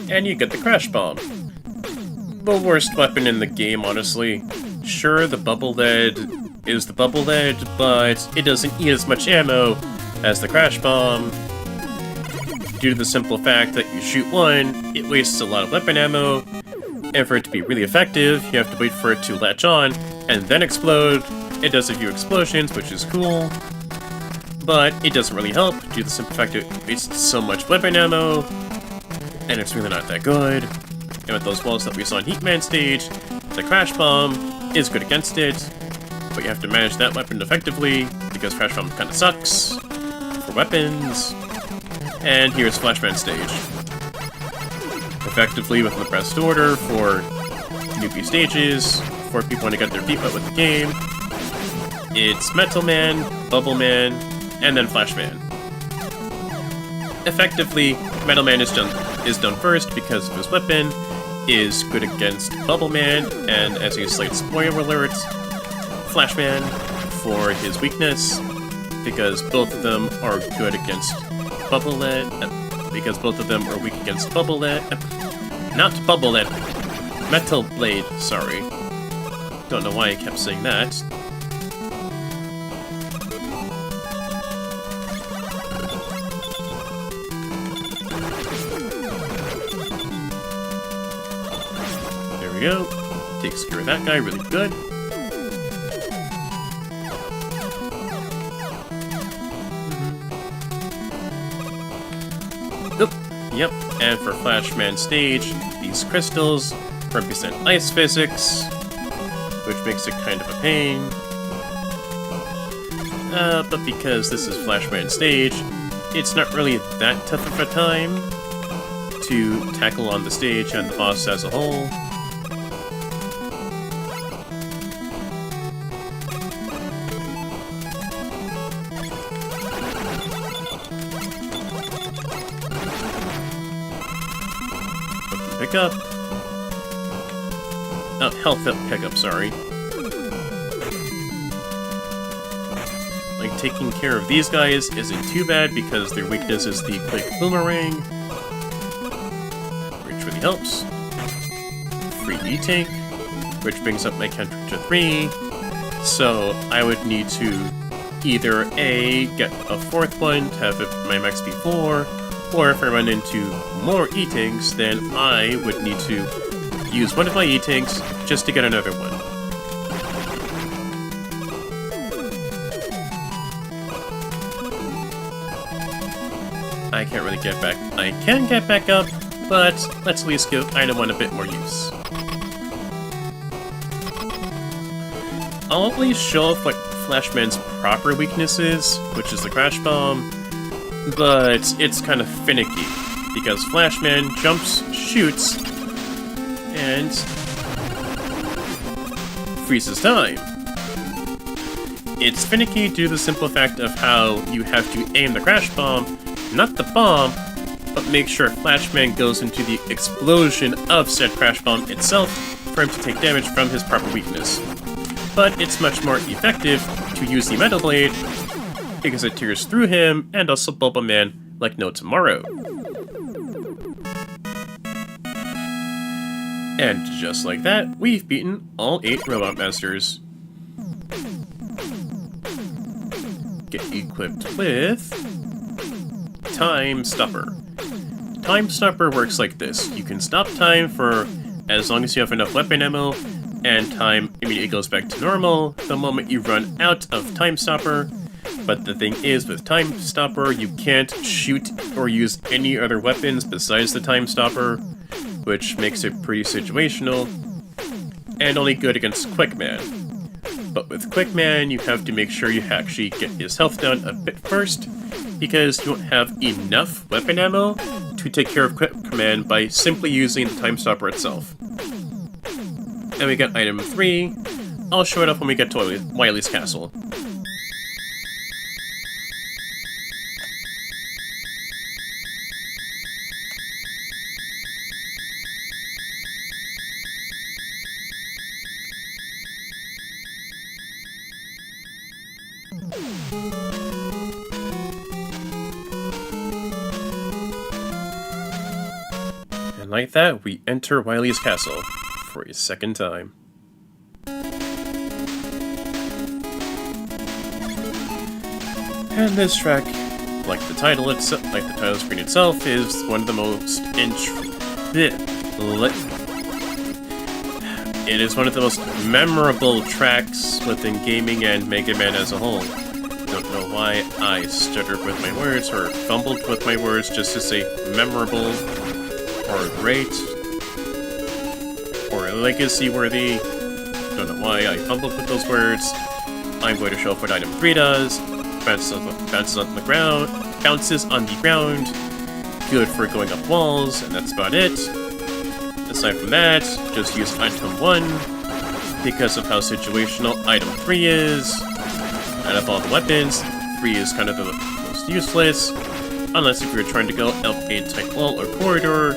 And you get the Crash Bomb. The worst weapon in the game, honestly. Sure, the Bubble Lead is the Bubble Lead, but it doesn't eat as much ammo as the Crash Bomb. Due to the simple fact that you shoot one, it wastes a lot of weapon ammo, and for it to be really effective, you have to wait for it to latch on and then explode. It does a few explosions, which is cool, but it doesn't really help due to the simple fact that it wastes so much weapon ammo, and it's really not that good. And with those walls that we saw on Heatman stage, the Crash Bomb is good against it, but you have to manage that weapon effectively, because Crash Bomb kinda sucks for weapons. And here's Flashman stage. Effectively within the best order for newbie stages, for people want to get their feet wet with the game. It's Metal Man, Bubble Man, and then Flashman. Effectively, Metal Man is done first because of his weapon is good against Bubble Man, and as a slight spoiler alert, Flashman for his weakness, because both of them are good against Bubble Lead, because both of them are weak against Bubble Lead. Not Bubble Lead, Metal Blade, sorry. Don't know why I kept saying that. There we go. Takes care of that guy really good. Yep, and for Flashman stage, these crystals represent ice physics, which makes it kind of a pain. But because this is Flashman stage, it's not really that tough of a time to tackle on the stage and the boss as a whole. Pickup. Oh, health up pickup, sorry. Like, taking care of these guys isn't too bad because their weakness is the Quick Boomerang, which really helps. Free E-Tank. which brings up my counter to 3. So I would need to either A, get a 4th one to have my max be 4, or if I run into more E-Tanks, then I would need to use one of my E-Tanks just to get another one. I can't really get back. I can get back up, but let's at least give item 1 a bit more use. I'll at least show off what Flashman's proper weakness is, which is the Crash Bomb, but it's kind of finicky, because Flashman jumps, shoots, and freezes time. It's finicky due to the simple fact of how you have to aim the Crash Bomb, not the bomb, but make sure Flashman goes into the explosion of said Crash Bomb itself for him to take damage from his proper weakness. But it's much more effective to use the Metal Blade because it tears through him and also Bulba Man like no tomorrow. And just like that, we've beaten all 8 Robot Masters. Get equipped with Time Stopper. Time Stopper works like this. You can stop time for as long as you have enough weapon ammo, and time immediately goes back to normal the moment you run out of Time Stopper. But the thing is, with Time Stopper, you can't shoot or use any other weapons besides the Time Stopper, which makes it pretty situational, and only good against Quickman. But with Quickman, you have to make sure you actually get his health down a bit first, because you won't have enough weapon ammo to take care of Quickman by simply using the Time Stopper itself. And we got item 3. I'll show it off when we get to Wily's castle. And like that, we enter Wily's castle for a second time. And this track, like the title screen itself, is one of the most it is one of the most memorable tracks within gaming and Mega Man as a whole. Don't know why I stuttered with my words or fumbled with my words just to say memorable or great or legacy-worthy. Don't know why I fumbled with those words. I'm going to show off what item 3 does. Bounces on the ground. Good for going up walls, and that's about it. Aside from that, just use item 1 because of how situational item 3 is. Out of all the weapons, 3 is kind of the most useless, unless if you're trying to go up a tight wall or corridor,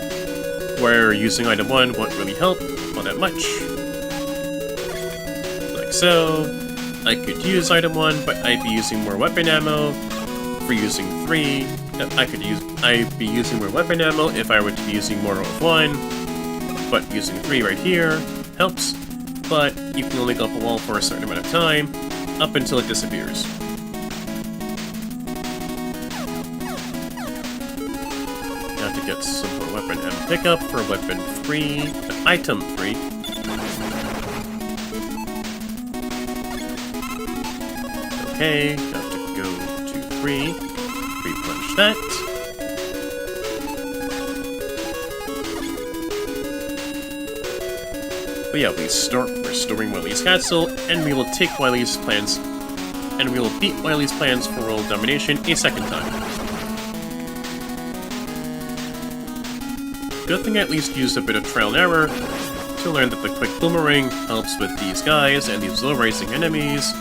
where using item 1 won't really help all that much. Like so. I could use item 1, but I'd be using more weapon ammo. For using 3, I'd be using more weapon ammo if I were to be using more of 1. But using 3 right here helps, but you can only go up a wall for a certain amount of time, up until it disappears. Now to get some more weapon ammo pickup for weapon 3, item 3. Okay, have to go to 3, replenish that. But yeah, we're restoring Wily's castle, and we will take Wily's plans, and we will beat Wily's plans for world domination a second time. Good thing I at least used a bit of trial and error to learn that the quick boomerang helps with these guys and these low-rising enemies.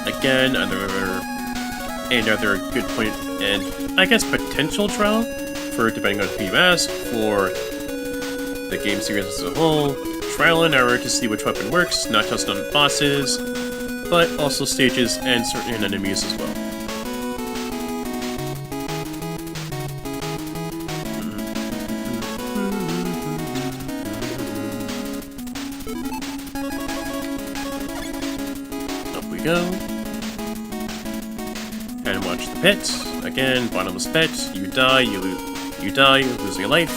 Again, another good point, and I guess potential trial, for depending on who you ask, for the game series as a whole. Trial and error to see which weapon works, not just on bosses, but also stages and certain enemies as well. go. And watch the pit. Again, bottomless pit. You die, you lose your life.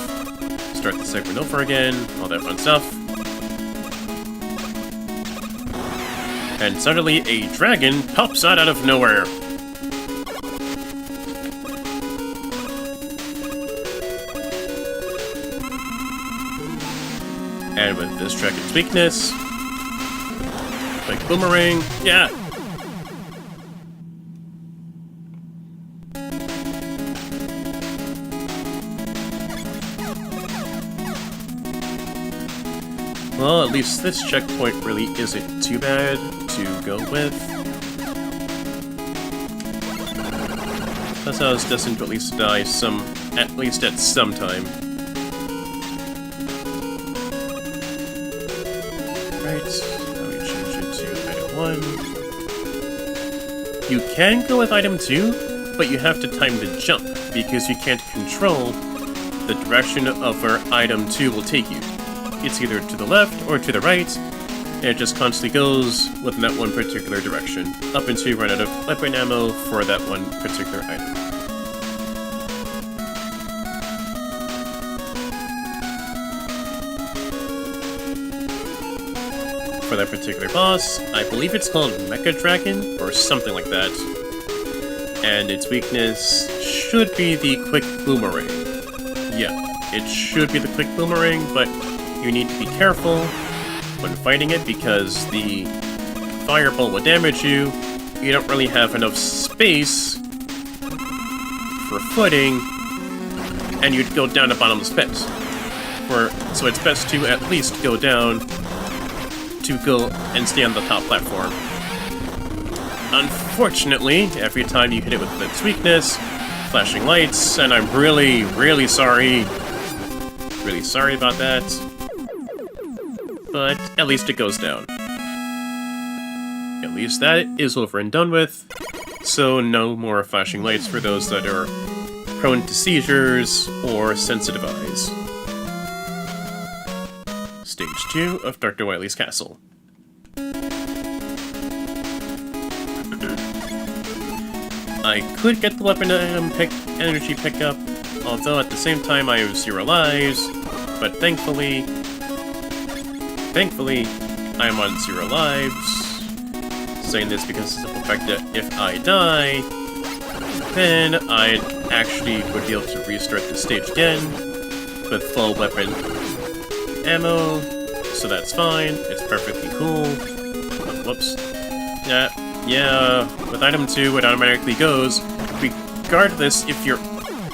Start the segment over again, all that fun stuff. And suddenly a dragon pops out of nowhere. And with this dragon's weakness, like boomerang, yeah. Well, at least this checkpoint really isn't too bad to go with. That's how it's destined to at least die at least at some time. Right, now we change it to item 1. You can go with item 2, but you have to time the jump, because you can't control the direction of where item 2 will take you. It's either to the left or to the right, and it just constantly goes within that one particular direction, up until you run out of weapon ammo for that one particular item. For that particular boss, I believe it's called Mecha Dragon, or something like that, and its weakness should be the quick boomerang. Yeah, it should be the quick boomerang, but you need to be careful when fighting it because the fireball will damage you. You don't really have enough space for footing, and you'd go down a bottomless pit. So it's best to at least go down to go and stay on the top platform. Unfortunately, every time you hit it with its weakness, flashing lights, and I'm really, really sorry. Really sorry about that. But at least it goes down. At least that is over and done with, so no more flashing lights for those that are prone to seizures or sensitive eyes. Stage 2 of Dr. Wily's castle. I could get the weapon energy pickup, although at the same time I have 0 lives, but thankfully, I'm on 0 lives. Saying this because of the simple fact that if I die, then I actually would be able to restart the stage again with full weapon ammo, so that's fine. It's perfectly cool. Oh, whoops. Yeah, with item 2, it automatically goes, regardless if you're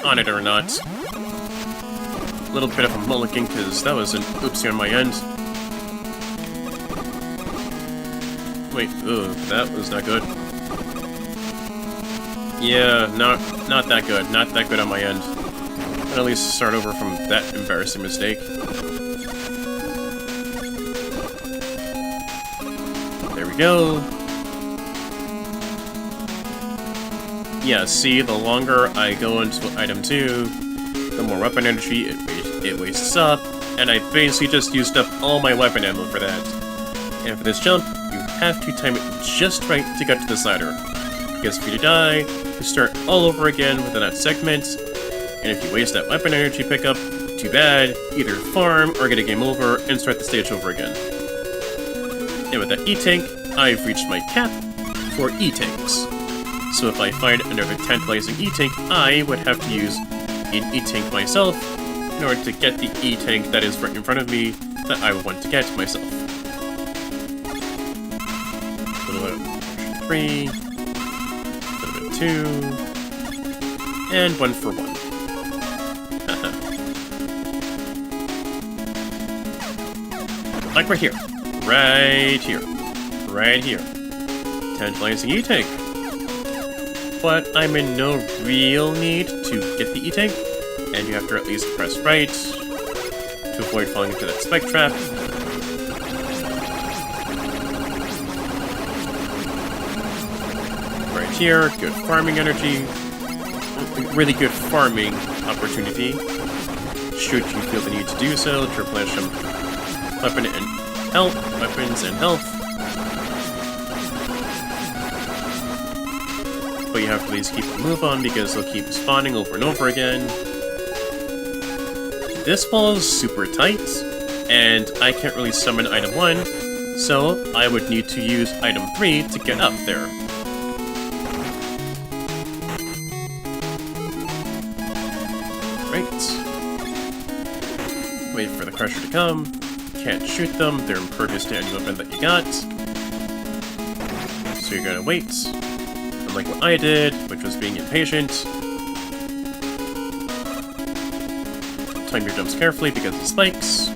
on it or not. A little bit of a mulligan, because that was an oopsie on my end. Wait, ugh, that was not good. Yeah, not that good. Not that good on my end. I'll at least start over from that embarrassing mistake. There we go. Yeah, see, the longer I go into item 2, the more weapon energy it wastes up, and I basically just used up all my weapon ammo for that. And for this jump, you have to time it just right to get to the slider. Because if you die, you start all over again within that segment, and if you waste that weapon energy pickup, too bad, either farm or get a game over and start the stage over again. And with that E-Tank, I've reached my cap for E-Tanks. So if I find another tantalizing E-Tank, I would have to use an E-Tank myself in order to get the E-Tank that is right in front of me that I would want to get myself. A little bit of 3, a little bit of 2, and 1 for 1. Like right here. Right here. Right here. Tantalizing E-Tank. But I'm in no real need to get the E-Tank, and you have to at least press right to avoid falling into that spike trap. Right here, good farming energy. Really good farming opportunity, should you feel the need to do so, to replenish some weapons and health. but you have to at least keep a move on because they'll keep spawning over and over again. This wall is super tight, and I can't really summon item 1, so I would need to use item 3 to get up there. Right. Wait for the Crusher to come. Can't shoot them, they're impervious to any weapon that you got. So you're gonna wait. Unlike what I did, which was being impatient. Time your jumps carefully because of spikes.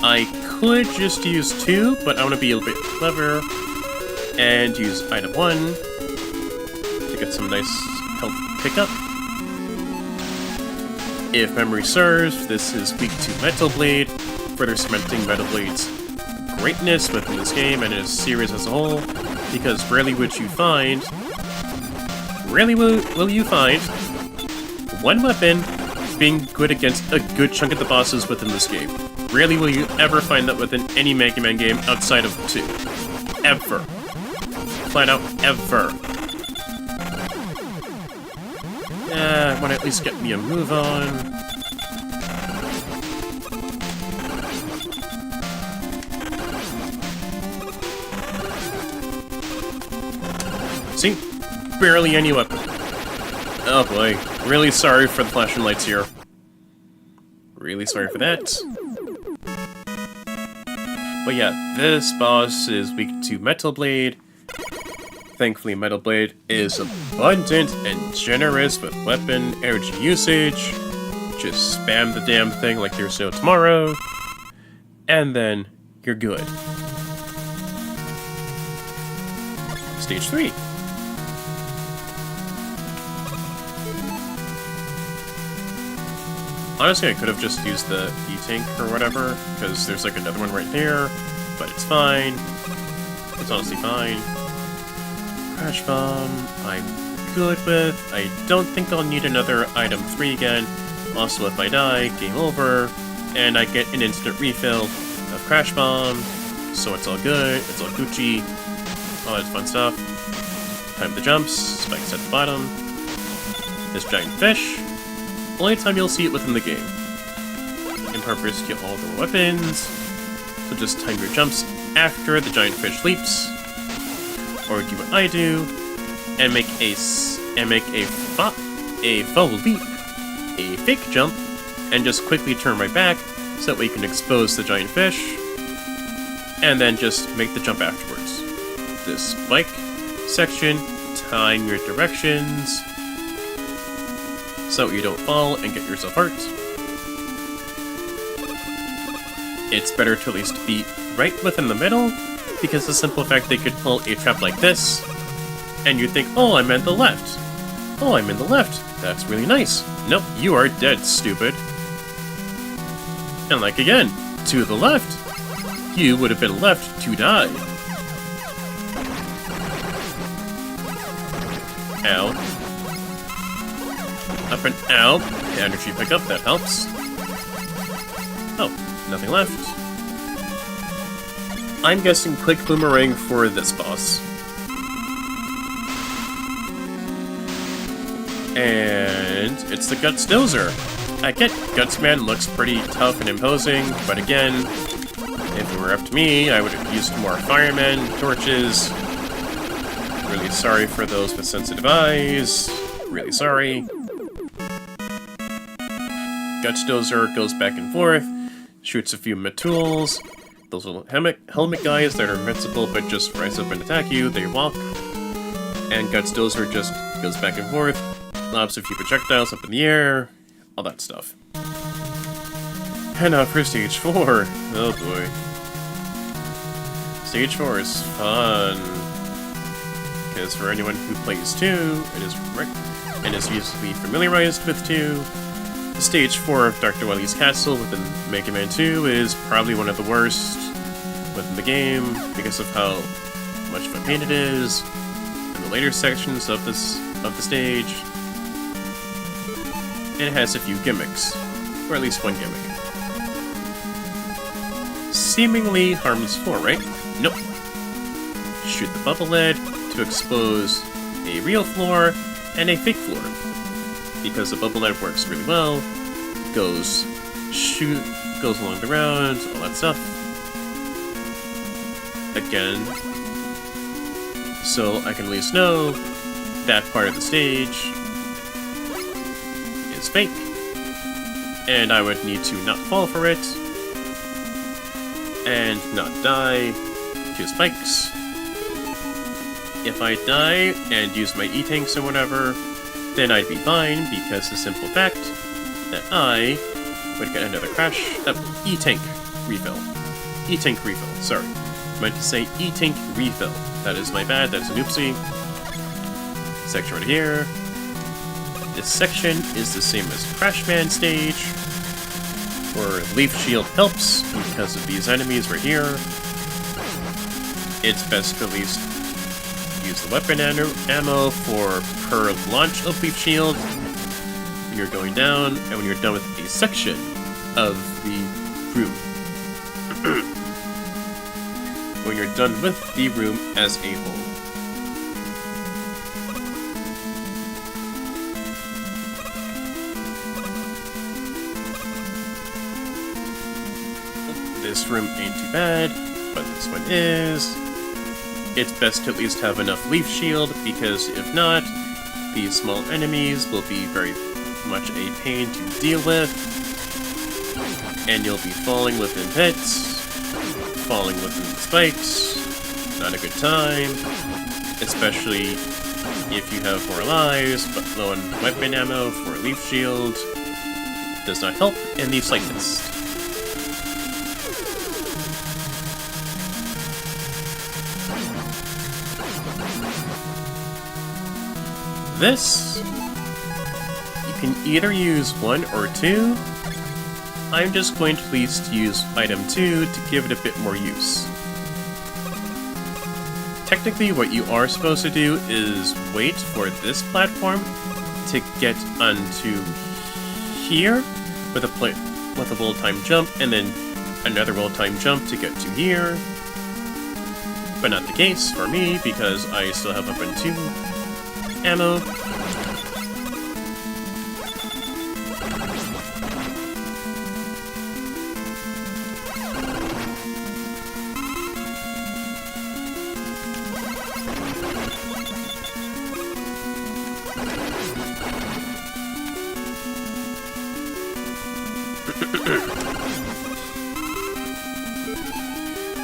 I could just use 2, but I want to be a little bit clever and use item 1 to get some nice health pickup. If memory serves, this is weak to Metal Blade, further cementing Metal Blade's greatness within this game and its series as a whole, because rarely will you find one weapon being good against a good chunk of the bosses within this game. Rarely will you ever find that within any Mega Man game outside of 2. Ever. Flat out, ever. Yeah, I want to at least get me a move on. See? Barely any weapon. Oh boy. Really sorry for the flashing lights here. Really sorry for that. But yeah, this boss is weak to Metal Blade. Thankfully, Metal Blade is abundant and generous with weapon energy usage. Just spam the damn thing like there's no tomorrow. And then you're good. Stage 3. Honestly, I could have just used the E-Tank or whatever, because there's like another one right there, but it's fine. It's honestly fine. Crash Bomb, I'm good with. I don't think I'll need another item 3 again. Also, if I die, game over, and I get an instant refill of Crash Bomb, so it's all good, it's all Gucci, all that fun stuff. Time the jumps, spikes at the bottom. This giant fish. Only time you'll see it within the game. Impervious to all the weapons, so just time your jumps after the giant fish leaps, or do what I do and make a faux leap, a fake jump, and just quickly turn right back so that way you can expose the giant fish, and then just make the jump afterwards. This spike section, time your directions, so you don't fall and get yourself hurt. It's better to at least be right within the middle, because the simple fact they could pull a trap like this, and you think, oh, I'm in the left. Oh, I'm in the left. That's really nice. Nope, you are dead, stupid. And like again, to the left, you would have been left to die. Ow. Up and out. Energy pickup, that helps. Oh, nothing left. I'm guessing quick boomerang for this boss. And it's the Guts Dozer. I get Gutsman looks pretty tough and imposing, but again, if it were up to me, I would have used more firemen, torches. Really sorry for those with sensitive eyes. Really sorry. Guts Dozer goes back and forth, shoots a few Matools. Those little helmet guys that are invincible but just rise up and attack you, they walk. And Guts Dozer just goes back and forth, lobs a few projectiles up in the air, all that stuff. And now for Stage 4. Oh boy. Stage 4 is fun. Because for anyone who plays 2, it is and is usually familiarized with 2, the Stage 4 of Dr. Wily's castle within Mega Man 2 is probably one of the worst within the game because of how much of a pain it is in the later sections of the stage. And it has a few gimmicks, or at least one gimmick. Seemingly harmless 4, right? Nope. Shoot the bubble lead to expose a real floor and a fake floor. Because the bubble lead works really well, goes along the ground, all that stuff. Again, so I can at least know that part of the stage is fake, and I would need to not fall for it, and not die to spikes. If I die and use my E-tanks or whatever, then I'd be fine, because the simple fact that I would get another crash. E-tank refill. E-tank refill, sorry. I meant to say E-tank refill. That is my bad, that's an oopsie. Section right here. This section is the same as Crashman stage, where Leaf Shield helps because of these enemies right here. It's best to at least use the weapon ammo for per launch of Leaf Shield when you're going down, and when you're done with a section of the room. When you're done with the room as a whole. This room ain't too bad, but this one is. It's best to at least have enough Leaf Shield, because if not, these small enemies will be very much a pain to deal with, and you'll be falling within pits, falling within the spikes, not a good time, especially if you have more lives, but low on weapon ammo for Leaf Shield does not help in these like this. This, you can either use 1 or 2. I'm just going to at least use item 2 to give it a bit more use. Technically, what you are supposed to do is wait for this platform to get onto here with a well-timed jump, and then another well-timed jump to get to here. But not the case for me, because I still have weapon 2 ammo.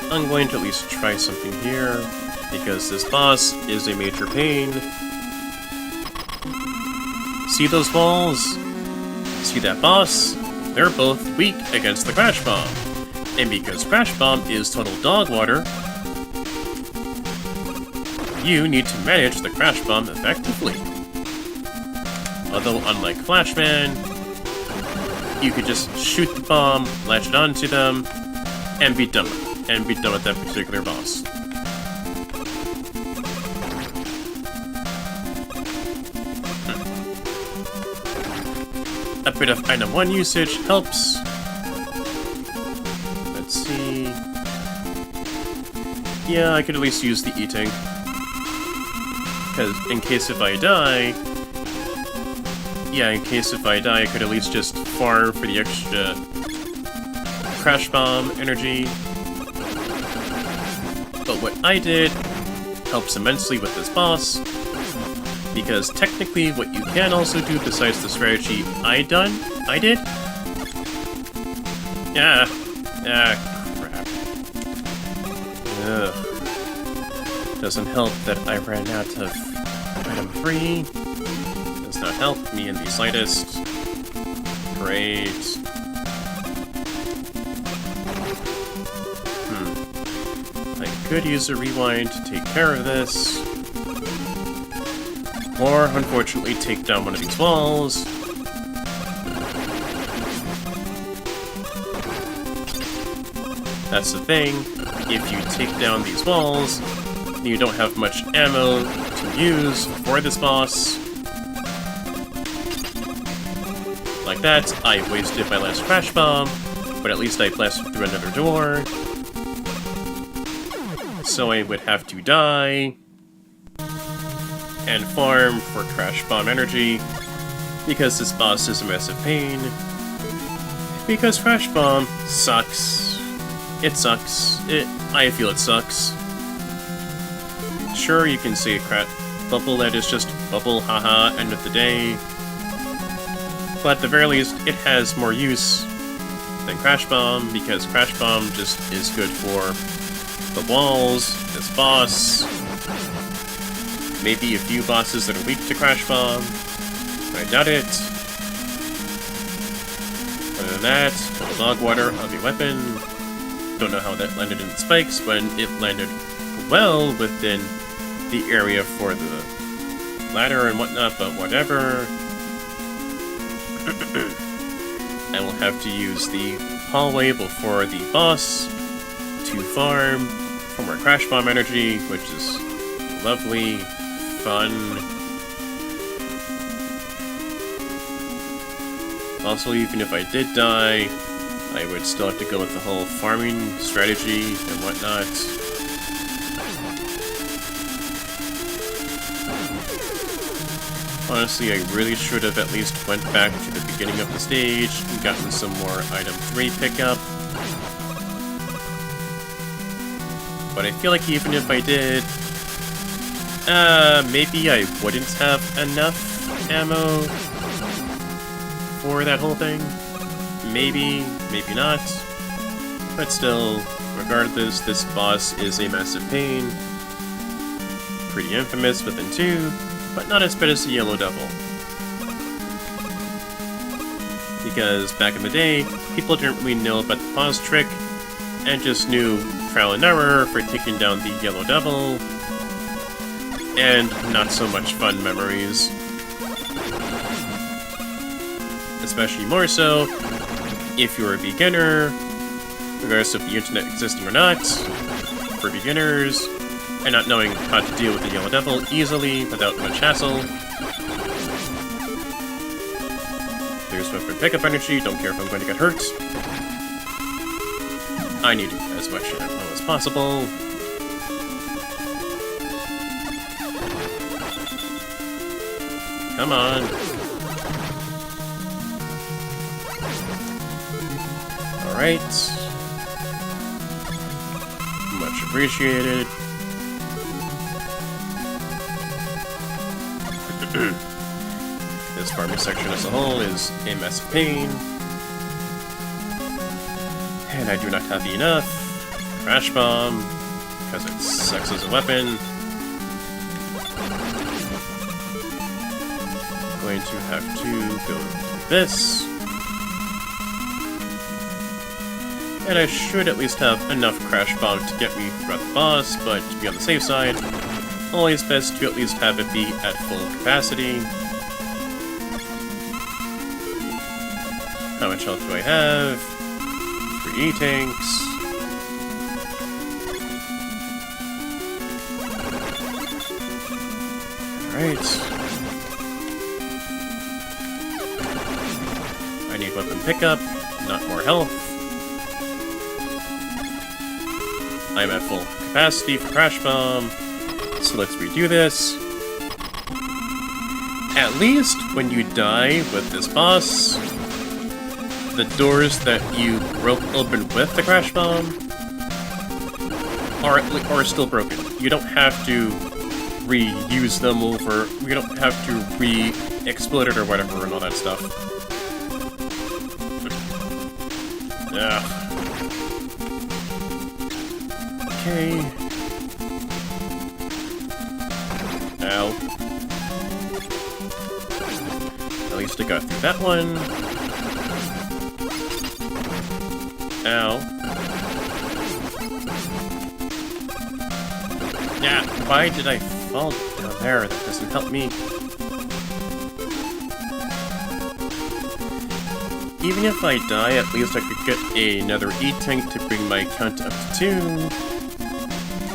I'm going to at least try something here, because this boss is a major pain. See those walls? See that boss? They're both weak against the Crash Bomb. And because Crash Bomb is total dog water, you need to manage the Crash Bomb effectively. Although unlike Flashman, you could just shoot the bomb, latch it onto them, and be done with that particular boss. A bit of item 1 usage helps. Let's see. Yeah, I could at least use the E-tank. Because in case if I die... Yeah, in case if I die, I could at least just farm for the extra Crash Bomb energy. But what I did helps immensely with this boss, because technically what you can also do besides the strategy I did? Crap. Ugh. Doesn't help that I ran out of item 3. Does not help me in the slightest. Great. I could use a rewind to take care of this. Or, unfortunately, take down one of these walls. That's the thing. If you take down these walls, you don't have much ammo to use for this boss. Like that, I wasted my last Crash Bomb, but at least I blasted through another door. So I would have to die and farm for Crash Bomb energy, because this boss is a massive pain. Because Crash Bomb sucks. It sucks. I feel it sucks. Sure, you can say Bubble that is just Bubble, haha, end of the day. But at the very least, it has more use than Crash Bomb, because Crash Bomb just is good for the walls, this boss, maybe a few bosses that are weak to Crash Bomb. I doubt it. Other than that, the Log Water of a weapon. Don't know how that landed in the spikes, but it landed well within the area for the ladder and whatnot, but whatever. I will have to use the hallway before the boss to farm for more Crash Bomb energy, which is lovely, fun. Also, even if I did die, I would still have to go with the whole farming strategy and whatnot. Honestly, I really should have at least went back to the beginning of the stage and gotten some more item 3 pickup. But I feel like even if I did, maybe I wouldn't have enough ammo for that whole thing. Maybe, maybe not. But still, regardless, this boss is a massive pain. Pretty infamous within 2, but not as bad as the Yellow Devil. Because back in the day, people didn't really know about the pause trick, and just knew trial and error for taking down the Yellow Devil, and not so much fun memories. Especially more so if you're a beginner, regardless of the internet existing or not, for beginners, and not knowing how to deal with the Yellow Devil easily without much hassle. There's weapon pickup energy, don't care if I'm going to get hurt. I need as much ammo as possible. Come on. Alright. Much appreciated. This farming section as a whole is a mess of pain. And I do not have enough Crash Bomb, because it sucks as a weapon. Going to have to go through this. And I should at least have enough Crash Bomb to get me throughout the boss, but to be on the safe side, always best to at least have it be at full capacity. How much health do I have? 3 E-tanks. Alright. I need weapon pickup, not more health. I'm at full capacity for Crash Bomb, so let's redo this. At least when you die with this boss, the doors that you broke open with the Crash Bomb are still broken. You don't have to reuse them over, you don't have to re-explode it or whatever and all that stuff. Ugh. Okay. Ow. At least I got through that one. Ow. Yeah, why did I fall down there? That doesn't help me. Even if I die, at least I could get another E-tank to bring my count up to 2.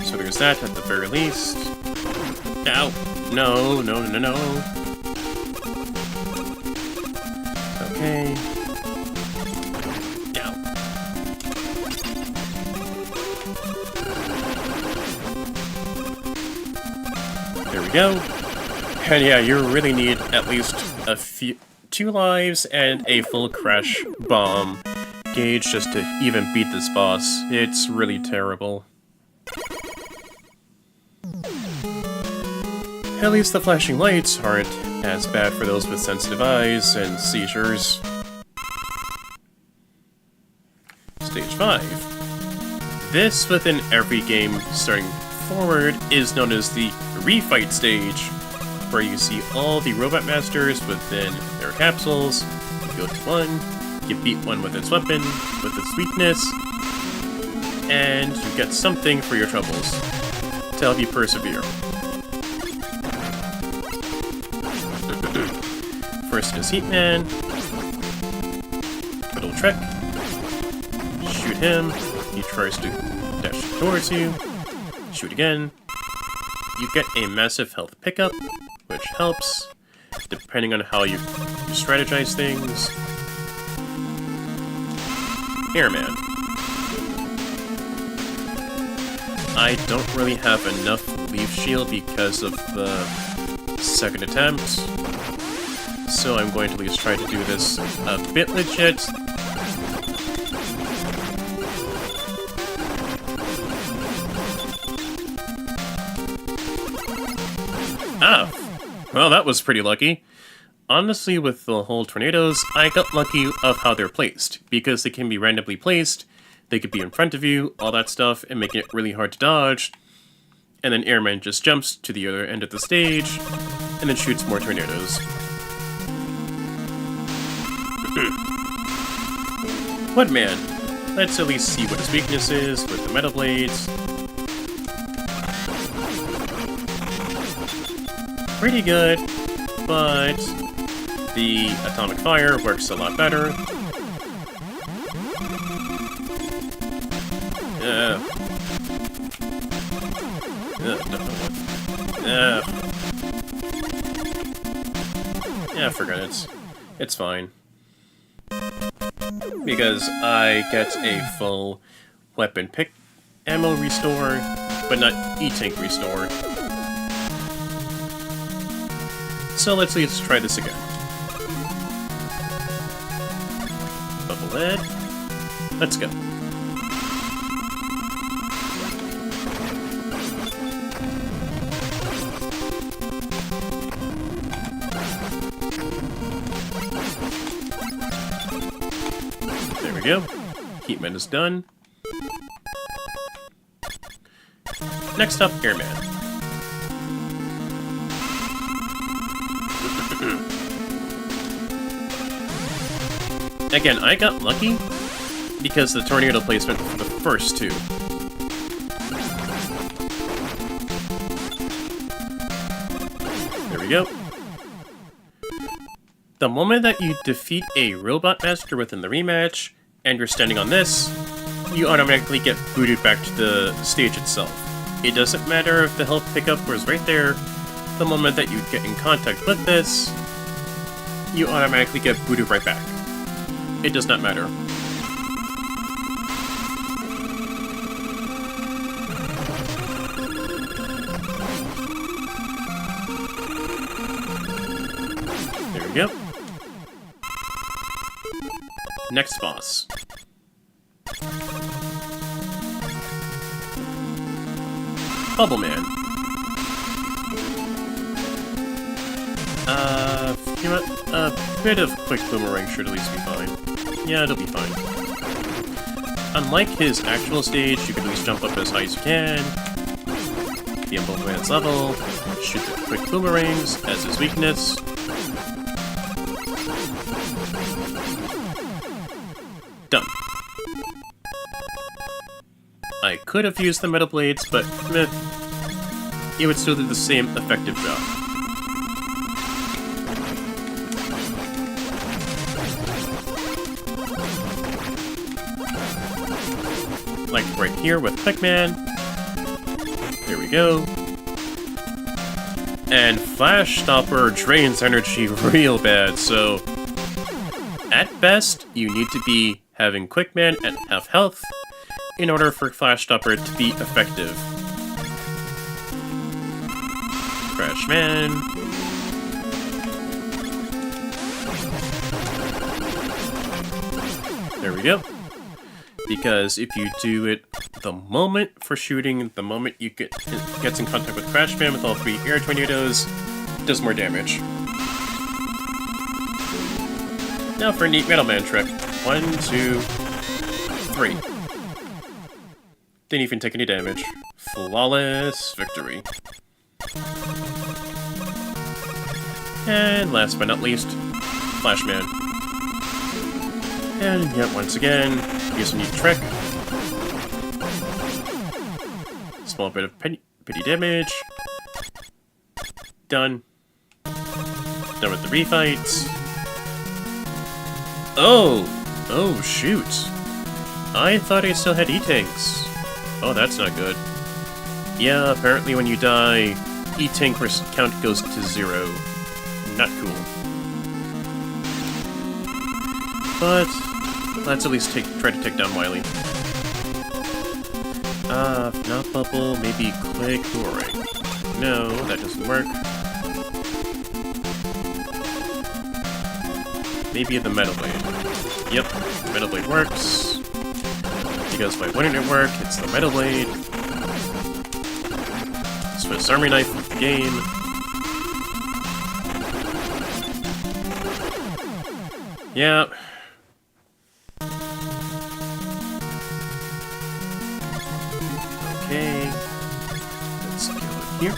So there's that at the very least. Ow! No, no, no, no. Okay. Ow. There we go. And yeah, you really need at least two lives and a full crash bomb gauge just to even beat this boss. It's really terrible. At least the flashing lights aren't as bad for those with sensitive eyes and seizures. Stage 5. This, within every game starting forward, is known as the refight stage, where you see all the Robot Masters within their capsules. You go to one, you beat one with its weapon, with its weakness, and you get something for your troubles to help you persevere. First is Heatman. Little trick. Shoot him. He tries to dash towards you. Shoot again. You get a massive health pickup, which helps, depending on how you strategize things. Airman. I don't really have enough Leaf Shield because of the second attempt, so I'm going to at least try to do this a bit legit. Ah! Well, that was pretty lucky. Honestly, with the whole tornadoes, I got lucky of how they're placed, because they can be randomly placed, they could be in front of you, all that stuff, and make it really hard to dodge, and then Airman just jumps to the other end of the stage, and then shoots more tornadoes. Woodman. Let's at least see what his weakness is with the Metal Blades. Pretty good, but the Atomic Fire works a lot better. Yeah, forget it. It's fine. Because I get a full weapon pick ammo restore, but not E-Tank restore. So let's try this again. Bubble lead. Let's go. There we go. Heatman is done. Next up, Airman. Again, I got lucky because the tornado placement for the first two. There we go. The moment that you defeat a Robot Master within the rematch, and you're standing on this, you automatically get booted back to the stage itself. It doesn't matter if the health pickup was right there. The moment that you get in contact with this, you automatically get booted right back. It does not matter. There we go. Next boss. Bubble Man. You know what? A bit of quick boomerang should at least be fine. Yeah, it'll be fine. Unlike his actual stage, you can at least jump up as high as you can, be on Bubble Man's level, shoot the quick boomerangs as his weakness. Done. I could have used the Metal Blades, but meh, it would still do the same effective job. Like right here with Pac-Man. There we go. And Flash Stopper drains energy real bad, so at best, you need to be having Quickman at half health in order for Flash Stopper to be effective. Crash Man. There we go. Because if you do it the moment for shooting, the moment you gets in contact with Crash Man with all 3 air tornadoes, it does more damage. Now for a neat Metal Man trick. 1, 2, 3. Didn't even take any damage. Flawless victory. And last but not least, Flash Man. And yet once again, use a neat trick. Small bit of petty damage. Done. Done with the refights. Oh! Oh, shoot. I thought I still had E-Tanks. Oh, that's not good. Yeah, apparently when you die, E-Tank count goes to 0. Not cool. But let's at least try to take down Wily. If not Bubble, maybe Quick Boomerang. No, that doesn't work. Maybe the Metal Blade. Yep, Metal Blade works. Because why wouldn't it work? It's the Metal Blade. Swiss Army Knife of the game. Yeah. Okay. Let's go in here.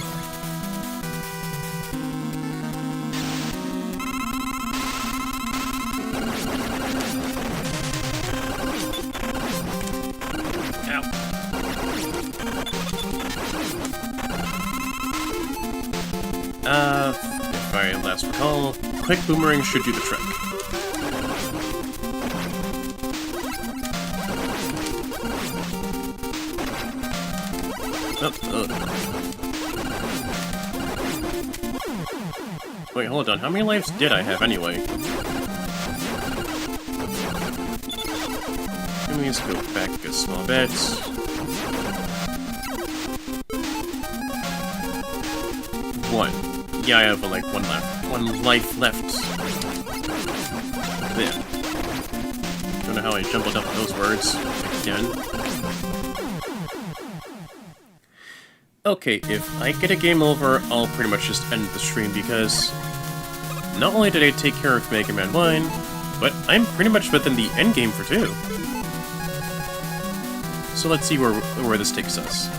If I last recall, Quick Boomerang should do the trick. Wait, hold on. How many lives did I have anyway? Let me just go back a small bit. One. Yeah, I have like one life left. There. Don't know how I jumbled up those words again. Okay, if I get a game over, I'll pretty much just end the stream because not only did I take care of Mega Man 1, but I'm pretty much within the endgame for 2. So let's see where this takes us.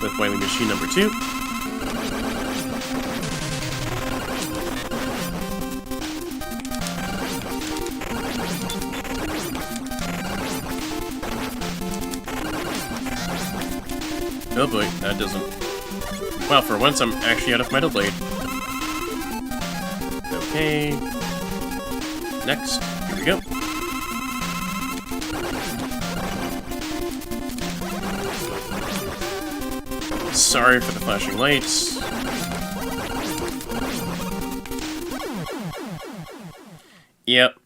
With Wily Machine number 2. Oh boy, that doesn't... Wow, for once I'm actually out of Metal Blade. Okay. Next, here we go. Sorry for the flashing lights. Yep.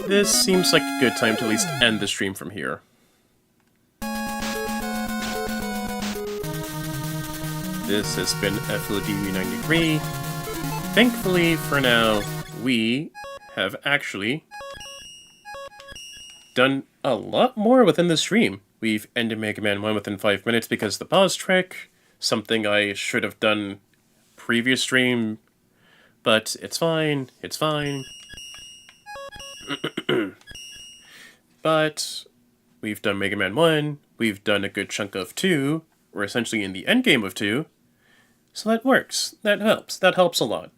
This seems like a good time to at least end the stream from here. This has been FODV93. Thankfully, for now, we have actually done a lot more within the stream. We've ended Mega Man 1 within 5 minutes because of the pause trick, something I should have done previous stream, but it's fine, it's fine. But we've done Mega Man 1, we've done a good chunk of 2, we're essentially in the endgame of 2, so that works, that helps a lot.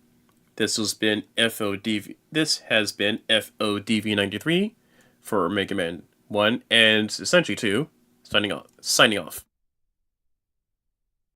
This has been FODV93 for Mega Man 1 and essentially 2, signing off.